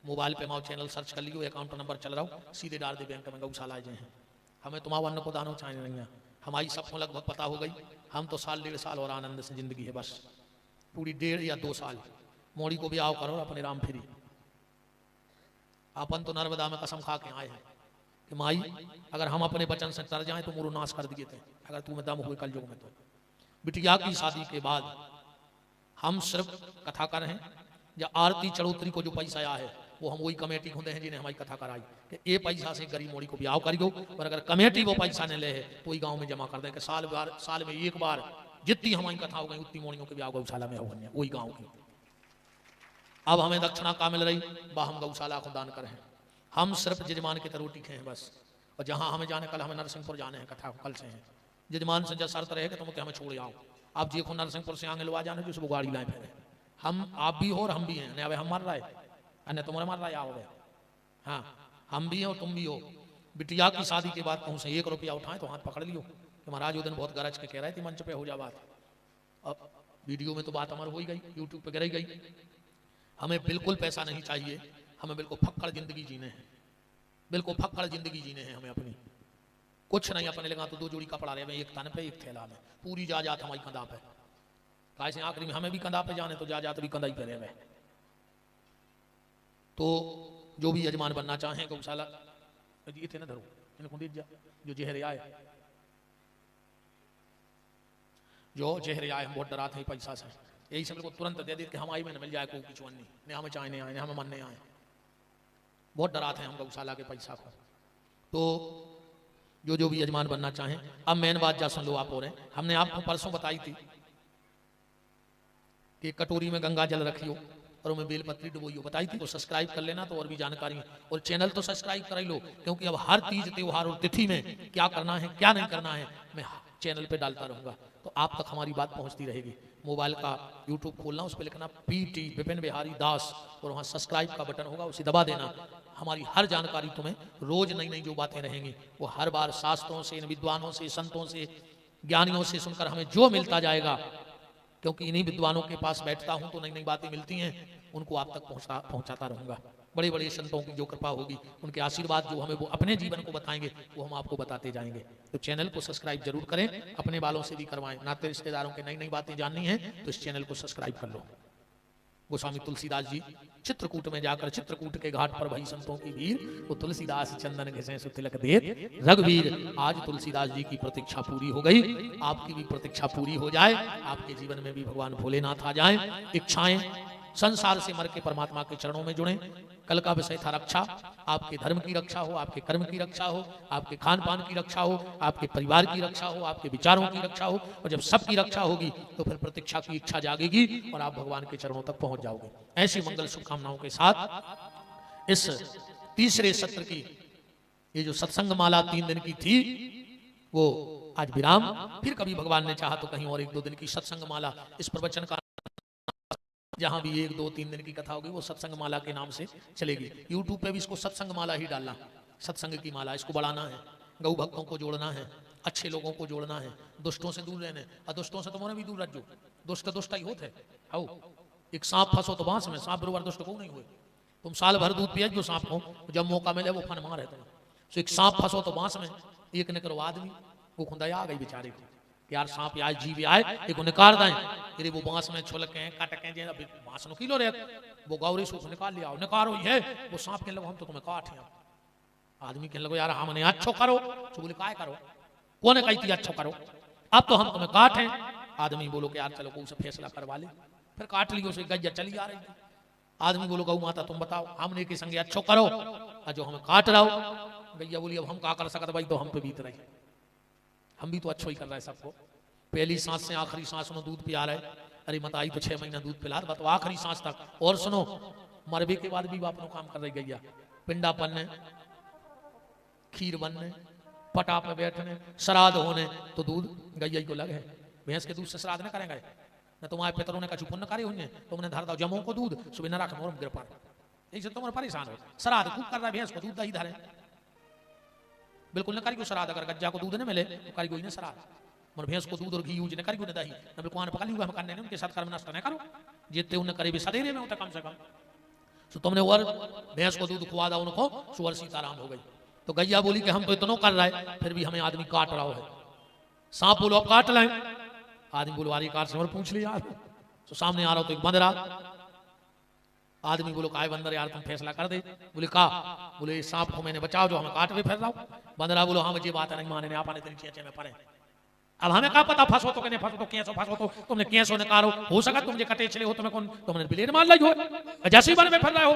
मोबाइल पे माओ चैनल सर्च कर लियो, अकाउंट नंबर चल रहा हो, सीधे डाल दे बैंक में, गौशाला जाए हैं। हमें तुम्हारा अन्न को दानो चाहिए नहीं है, हमारी सबको लगभग पता हो गई। हम तो 1.5 साल और आनंद से जिंदगी है, बस पूरी 1.5 या 2 साल मोड़ी को भी आओ करो अपने राम फिरी। अपन तो नर्मदा में कसम खा के आए हैं कि माई अगर हम अपने वचन से तर जाएं तो मोरू नाश कर दिए थे, अगर तुम्हें दम हुए कलयुग में। तो बिटिया की शादी के बाद हम सिर्फ कथा कर रहे हैं, या आरती चढ़ोतरी को जो पैसा आया है वो हम वही कमेटी खुदे हैं जिन्हें हमारी कथा कराई कि ये पैसा से गरीब मोड़ी को ब्याह करियो, और अगर कमेटी वो पैसा नहीं ले है तो वही गांव में जमा कर दें कि साल में एक बार जितनी हमारी कथा हो गई उतनी मोड़ियों के ब्याह गौशाला में हो वही गाँव की। अब हमें दक्षिणा का मिल रही वह हम गौशाला को दान करें। हम सिर्फ जजमान की रोटी खाए हैं बस। और जहां हमें जाने, कल हमें नरसिंहपुर जाने हैं, कथा कल से हैं, जजमान से शर्त रहेगा तुम हमें छोड़ आओ। आप जी को नरसिंहपुर से आगे लो आ जाने जो गाड़ी लाए फिर हम आप भी हो और हम भी हैं, नहीं हम मर रहा है अन्य तुम्हारे मर रहा है आओगे। हाँ हम भी हो तुम भी हो। बिटिया की शादी के बाद कहूँ से 1 रुपया उठाए तो हाथ पकड़ लियो कि महाराज वो दिन बहुत गरज के कह रहे थे मंच पे हो जा बात। अब वीडियो में तो बात हमारी हो ही गई, यूट्यूब पे गिराई गई। हमें बिल्कुल पैसा नहीं चाहिए, हमें बिल्कुल फक्कड़ जिंदगी जीने हैं, बिल्कुल फक्कड़ जिंदगी जीने हैं हमें अपनी। कुछ नहीं अपने लगा तो 2 जोड़ी कपड़ा रहे, एक तन पे एक थैला में, पूरी जात हमारी कंधा पे। कैसे आखिरी में हमें भी कंधा पे जाने तो जात भी कंधा ही पे रहे। तो जो भी यजमान बनना चाहें गौशाला ये थे ना धरो इनको दे जा, जो जहर आए हम बहुत डराते हैं पैसा से, यही सब को तुरंत दे दे कि हम आई में न मिल जाए कोई किचु नहीं हमें चाहे नहीं आए हमें मन नहीं आए, बहुत डराते हैं हम गौशाला के पैसा को। तो जो भी यजमान बनना चाहें, अब मेन बात जा सुन लो आप। और हमने आपको परसों बताई थी कि कटोरी में गंगा जल रखियो और उसमें बेलपत्री डुबोइयो, बताई थी। तो सब्सक्राइब कर लेना तो और भी जानकारी, और चैनल तो सब्सक्राइब कर ही लो, क्योंकि अब हर तीज त्योहार और तिथि में क्या करना है क्या नहीं करना है मैं चैनल पे डालता रहूंगा, तो आप तक हमारी बात पहुंचती रहेगी। मोबाइल का यूट्यूब खोलना, उस पर लिखना PT विपिन बिहारी दास और वहाँ सब्सक्राइब का बटन होगा, उसे दबा देना। हमारी हर जानकारी तुम्हें रोज नई नई जो बातें रहेंगी वो हर बार शास्त्रों से, विद्वानों से, संतों से, ज्ञानियों से सुनकर हमें जो मिलता जाएगा, क्योंकि इन्हीं विद्वानों के पास बैठता हूं तो नई नई बातें मिलती हैं, उनको आप तक पहुंचाता रहूंगा। बड़े बड़े संतों की जो कृपा होगी, उनके आशीर्वाद जो हमें वो अपने जीवन को बताएंगे वो हम आपको बताते जाएंगे। तो चैनल को सब्सक्राइब जरूर करें, अपने बालों से भी करवाएं, नाते रिश्तेदारों के नई नई बातें जाननी है तो इस चैनल को सब्सक्राइब कर लो। गोस्वामी तुलसीदास जी चित्रकूट में जाकर, चित्रकूट के घाट पर भई संतों की भीड़, वो तुलसीदास चंदन घिसे सो तिलक देत रघुवीर। आज तुलसीदास जी की प्रतीक्षा पूरी हो गई, आपकी भी प्रतीक्षा पूरी हो जाए, आपके जीवन में भी भगवान भोलेनाथ आ जाए। इच्छाएं संसार से मर के परमात्मा के चरणों में जुड़े। कल का विषय था रक्षा, आपके धर्म की रक्षा हो, आपके कर्म की रक्षा हो, आपके खान पान की रक्षा हो, आपके परिवार की रक्षा हो, आपके विचारों की रक्षा हो, और जब सबकी रक्षा होगी तो फिर प्रतीक्षा की इच्छा जागेगी और आप भगवान के चरणों तक पहुंच जाओगे। ऐसी मंगल शुभकामनाओं के साथ इस तीसरे सत्र की ये जो सत्संग माला 3 दिन की थी वो आज विराम। फिर कभी भगवान ने चाहा तो कहीं और 1-2 दिन की सत्संग माला, इस प्रवचन का जहां भी 1-2-3 दिन की कथा होगी वो सत्संग माला के नाम से चलेगी। यूट्यूब पे भी इसको सत्संग माला ही डालना, सत्संग की माला, इसको बढ़ाना है। गौ भक्तों को जोड़ना है, अच्छे लोगों को जोड़ना है, दुष्टों से दूर रहने, और दुष्टों से तुम्हारे भी दूर रहो। दुष्ट दुष्ट ही होते आओ। एक सांप फंसो तो बांस में, सांप बरोबर दुष्ट को नहीं हुए। तुम साल भर दूध पिया जो सांप को, जब मौका मिले वो फन मारे तुम। तो एक सांप फंसो तो बांस में, एक निकलो आदमी, वो खुदा आ गई बेचारे को कि यार सांप आए जीव आए, एक निकाल दें। अरे वो बांस में छुलके कटके बांस नो किलो रहे, वो गौरी सूख निकाल लिया, निकालो है वो सांप कहने लगे हम तो तुम्हें काट हैं। आदमी कहने लगे यार हमने अच्छो करो, तो बोले काय करो, कौन कही थी अच्छो करो, अब तो हम तुम्हें काट हैं। आदमी बोलो कि यार चलो को उसे फैसला करवा ले, फिर काट लियो उसे, गैया चली आ रही थी। आदमी बोलो गौ माता तुम बताओ, हमने के संगे अच्छो करो और जो हमें काट रहा हो। गैया बोली अब हम क्या कर सकते भाई, तो हम पे बीत रही, हम भी तो अच्छो ही कर रहे हैं सबको। पहली सांस से आखिरी सांस में दूध पिला रहे, अरे मत आई तो 6 महीना दूध पिला रहा तो आखिरी सांस तक। और सुनो मरबे के बाद भी बाप नो काम कर रही गैया, पिंडा पन्ने, खीर बनने, पटा पे बैठने, श्राद्ध होने, तो दूध गैया को लगे। भैंस के दूध से श्राद्ध न करेंगे न, तुम्हारे पितरों ने कछु पुण्य कार्य होंगे, तुमने धर दो जमों को दूध, सुबह न रख मोर गिर पर, ऐसे तुम परेशान हो। श्राद्ध खूब कर रहा है, भैंस को दूध दही धरे, बिल्कुल न करी को श्राद्ध। अगर गज्जा को दूध न मिले तो करी कोई न श्राद्ध, मगर भैंस को दूध और घी यूज न करी को न दही, न बिल्कुल पका ली हम करने उनके साथ कर्म नष्ट न करो, जितने उन्हें करे भी सदेरे में होता कम से कम। तो तुमने और भैंस को दूध खुआ दा उनको, सुअर सीताराम हो गई। तो गैया बोली कि हम तो इतना कर रहा है, फिर भी हमें आदमी काट रहा है। सांप बोलो अब काट लें, आदमी बोलो वारी कार से और पूछ लिया। तो सामने आ रहा हो तो एक बंदर, आदमी बोलो काय बंदर यार तुम फैसला कर दे। बोले का, बोले सांप को मैंने बचाओ जो हमें काट भी फिर रहा हूं। बंदरा बोलो हाँ मुझे बात नहीं माने, आप आने तेरे में पड़े, अब हमें क्या पता फंसो तो कहने फंसो तो कैसो फंसो, तो तुमने कैसो निकालो, हो सका तुम जे कटे चले हो, तुम्हें कौन तुमने ब्लेड मार लाई हो, जैसे ही बन में फिर रहे हो।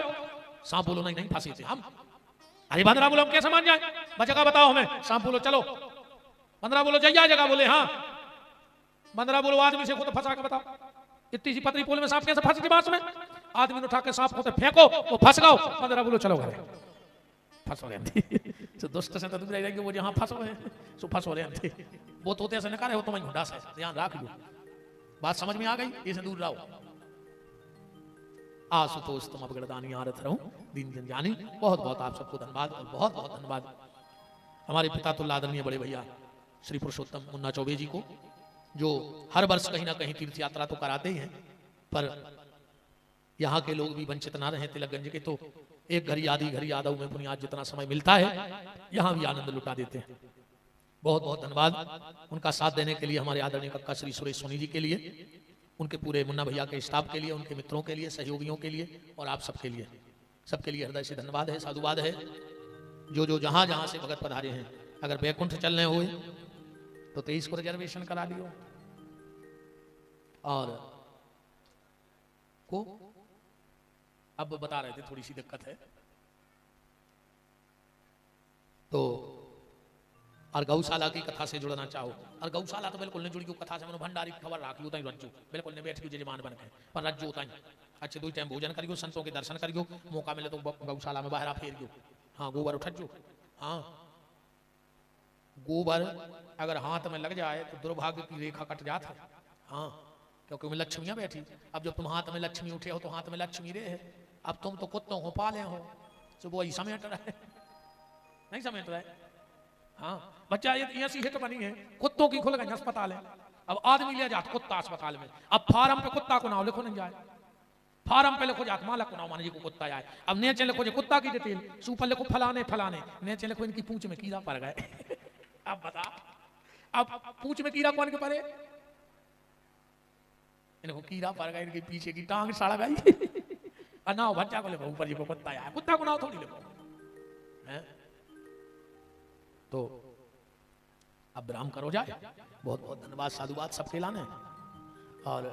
सांप बोलो नहीं नहीं फंसे थे हम। अरे बंदरा बोलो हम कैसे मान जाए, जगह बताओ हमें। सांप बोलो चलो, बंदरा बोलो जया जगह, बोले हाँ। बंदरा बोलो आदमी से खुद फंसा के बताओ, इतनी सी पतली पोल में सांप कैसे फंसी थी बांस में। आदमी ने उठा के सांप को फेंको, वो फंस गओ। बंदरा बोलो चलो घरे, फंसो रहे तो दुष्ट से तो दूर रहेगी, वो जहां फंसो है सो फंसो रहे, वो तोते ऐसे निकाले हो तुम्हें ढूंढा से, ध्यान रख लो। बात समझ में आ गई, इसे दूर रहो। आशुतोष तुम अवगड़दानी आरत रहूं दीन जन जानी। बहुत बहुत आप सबको धन्यवाद और बहुत बहुत धन्यवाद हमारे पिता तुल्य आदरणीय बड़े भैया श्री पुरुषोत्तम मुन्ना चौबे जी को, जो हर वर्ष कहीं ना कहीं तीर्थ यात्रा तो कराते ही हैं, पर यहाँ के लोग भी वंचित ना रहे तिलकगंज के, तो एक घड़ी आधी घड़ी आधा में बुनियाद जितना समय मिलता है यहाँ भी आनंद लुटा देते हैं। बहुत बहुत धन्यवाद उनका साथ देने के लिए, हमारे आदरणीय कक्का श्री सुरेश सोनी जी के लिए, उनके पूरे मुन्ना भैया के स्टाफ के लिए, उनके मित्रों के लिए, सहयोगियों के लिए और आप सबके लिए, सबके लिए हृदय से धन्यवाद है, साधुवाद है। जो जो जहां जहां से भगत पधारे हैं, अगर बैकुंठ चलने हुए तो 23 को रिजर्वेशन करा लियो, और को अब बता रहे थे थोड़ी सी दिक्कत है तो, और गौशाला की कथा से जुड़ना चाहो, और गौशाला तो बिल्कुल नहीं जुड़ी कथा से, मैंने भंडारी की खबर राख लो ताई रज्जू, बिल्कुल नहीं बैठ के जजमान बन के, पर रज्जू ताई अच्छे 2 टाइम भोजन करियो, संतों के दर्शन करियो, मौका मिले तो गौशाला में बाहर फेरियो। हाँ गोबर उठो, हाँ गोबर अगर हाथ में लग जाए तो दुर्भाग्य की रेखा कट जाती है। हाँ क्योंकि उनमें लक्ष्मियां बैठी, अब जब तुम हाथ में लक्ष्मी उठे हो तो हाथ में लक्ष्मी रे है। अब तुम तो कुत्तों को पाले हो, तो वो ही समेट रहे, नहीं समेट रहे। हाँ बच्चा ये ऐसी हिट बनी है, कुत्तों की खुल गई अस्पताल है, अब आदमी ले जाते कुत्ता अस्पताल में, अब फार्म पे कुत्ता को नाम लिखो नहीं जाए, फार्म पे लिखो जात मालक को नाम मान जी को कुत्ता आए, अब नीचे लिखो जो कुत्ता की डिटेल, सुपर लिखो फलाने फलाने, नीचे लिखो इनकी पूंछ में कीड़ा पड़ गए। अब बता, अब पूंछ में कीड़ा कौन के पड़े, इनको कीड़ा पड़ गया, इनके पीछे की टांग सड़ गई। नाव बच्चा को लिखो ऊपर जी को कुत्ता आया, कुत्ता को नाव थोड़ी लिखो है? तो अब विराम करो जाए। बहुत बहुत धन्यवाद, साधुवाद सबके लाने, और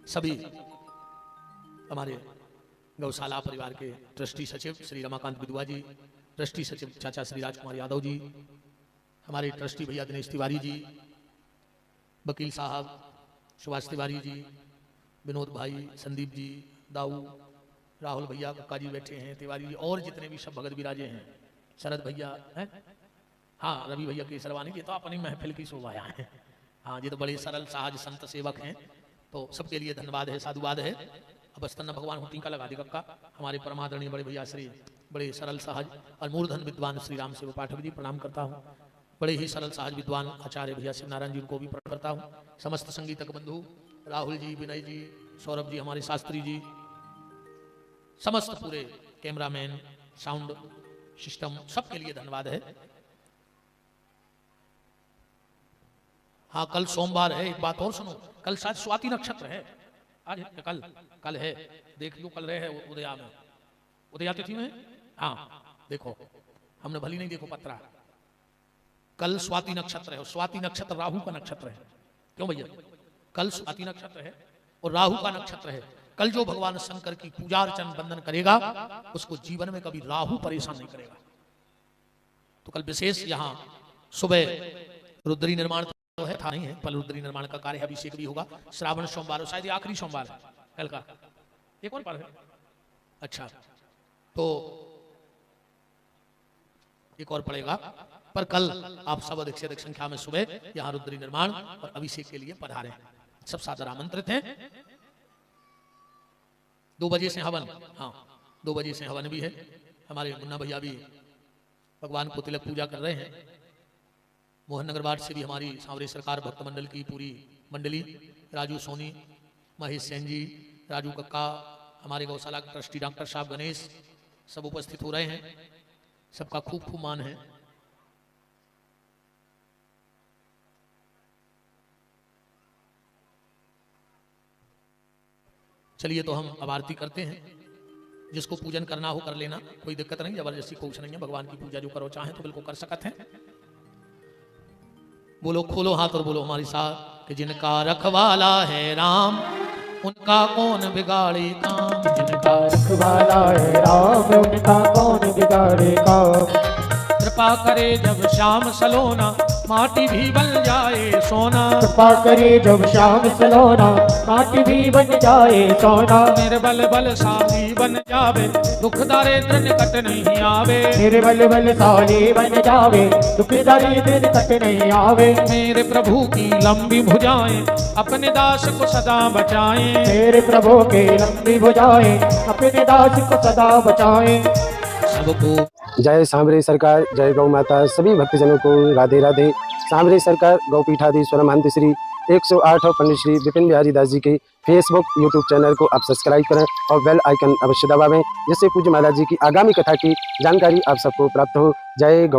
सभी हमारे गौशाला परिवार के ट्रस्टी सचिव श्री रमाकांत विदुआ जी, ट्रस्टी सचिव चाचा श्री राजकुमार यादव जी, हमारे ट्रस्टी भैया दिनेश तिवारी जी, वकील साहब सुभाष तिवारी जी, विनोद भाई, संदीप जी, दाऊ, राहुल भैया, कक्का जी बैठे हैं, तिवारी जी, और जितने भी सब भगत विराजे हैं, शरद भैया हैं, हाँ रवि भैया की सरवानी जी, तो अपनी महफिल की शोभा है। हाँ ये तो बड़े सरल सहज संत सेवक हैं, तो सबके लिए धन्यवाद है, साधुवाद है। अब स्तन भगवान हुटिंग का लगा दी कक्का, हमारे परमादरणीय बड़े भैया श्री बड़े सरल सहज और मूर्धन विद्वान श्री राम सेवा पाठक जी प्रणाम करता हूँ। बड़े ही सरल सहज विद्वान आचार्य भैया शिवनारायण जी को भी प्रणाम करता हूँ। समस्त संगीतक बंधु राहुल जी, विनय जी, सौरभ जी, हमारे शास्त्री जी, समस्त पूरे कैमरामैन, साउंड सिस्टम, सबके लिए धन्यवाद है। हाँ, कल सोमवार है। एक बात और सुनो, कल शायद स्वाति नक्षत्र है। आज है, कल है, देख लो, कल रहे है उदया में, उदया तिथि में। हाँ देखो, हमने भली नहीं देखो पत्रा, कल स्वाति नक्षत्र है। और स्वाति नक्षत्र राहु का नक्षत्र है। क्यों भैया? कल स्वाति नक्षत्र है और राहु का नक्षत्र है। कल जो भगवान शंकर की पूजा अर्चन वंदन करेगा उसको जीवन में कभी राहु परेशान नहीं करेगा। तो कल विशेष यहाँ सुबह रुद्री निर्माण तो है, था नहीं है, पर रुद्री निर्माण का कार्य अभिषेक भी होगा। श्रावण सोमवार, शायद ये आखिरी सोमवार है कल का। एक और पर है, अच्छा, तो एक और पड़ेगा। पर कल आप सब अधिक से अधिक संख्या में सुबह यहाँ रुद्री निर्माण और अभिषेक के लिए पधारे। सब सादर आमंत्रित हैं। 2 बजे से हवन, हाँ 2 बजे से हवन भी है। हमारे मुन्ना भैया भी भगवान को तिलक पूजा कर रहे हैं। मोहन नगर वार्ड से भी हमारी सांवरे सरकार भक्त मंडल की पूरी मंडली, राजू सोनी, महेश सेन जी, राजू कक्का, हमारे गौशाला के ट्रस्टी डॉक्टर साहब गणेश, सब उपस्थित हो रहे हैं। सबका खूब खूब मान है। चलिए तो हम अब आरती करते हैं। जिसको पूजन करना हो कर लेना, कोई दिक्कत नहीं, जबरदस्ती कुछ नहीं है। भगवान की पूजा जो करो चाहे तो बिल्कुल कर सकते हैं। बोलो, खोलो हाथ और बोलो हमारे साथ कि जिनका रखवाला है राम, उनका कौन बिगाड़े काम। जिनका रखवाला है राम, उनका कौन बिगाड़े काम। कृपा करे जब श्याम सलोना, माटी भी बन जाए सोना। कृपा करे जब श्याम सलोना, माटी भी बन जाए सोना। निर्बल बलशाली बन जावे, दुख दारिद्र निकट नहीं आवे। निर्बल बलशाली बन जावे, दुख दारिद्र निकट नहीं आवे। मेरे प्रभु की लंबी भुजाएं अपने दास को सदा बचाएं। मेरे प्रभु के लंबी भुजाएं अपने दास को सदा बचाएं। सबको जय सांवरे सरकार, जय गौ माता। सभी भक्तजनों को राधे राधे। सांवरे सरकार गौपीठाधीश्वर महंत श्री 108 और पंडित श्री विपिन बिहारी दास जी के फेसबुक यूट्यूब चैनल को आप सब्सक्राइब करें और बेल आइकन अवश्य दबावें, जिससे पूज्य महाराज जी की आगामी कथा की जानकारी आप सबको प्राप्त हो। जय गौ।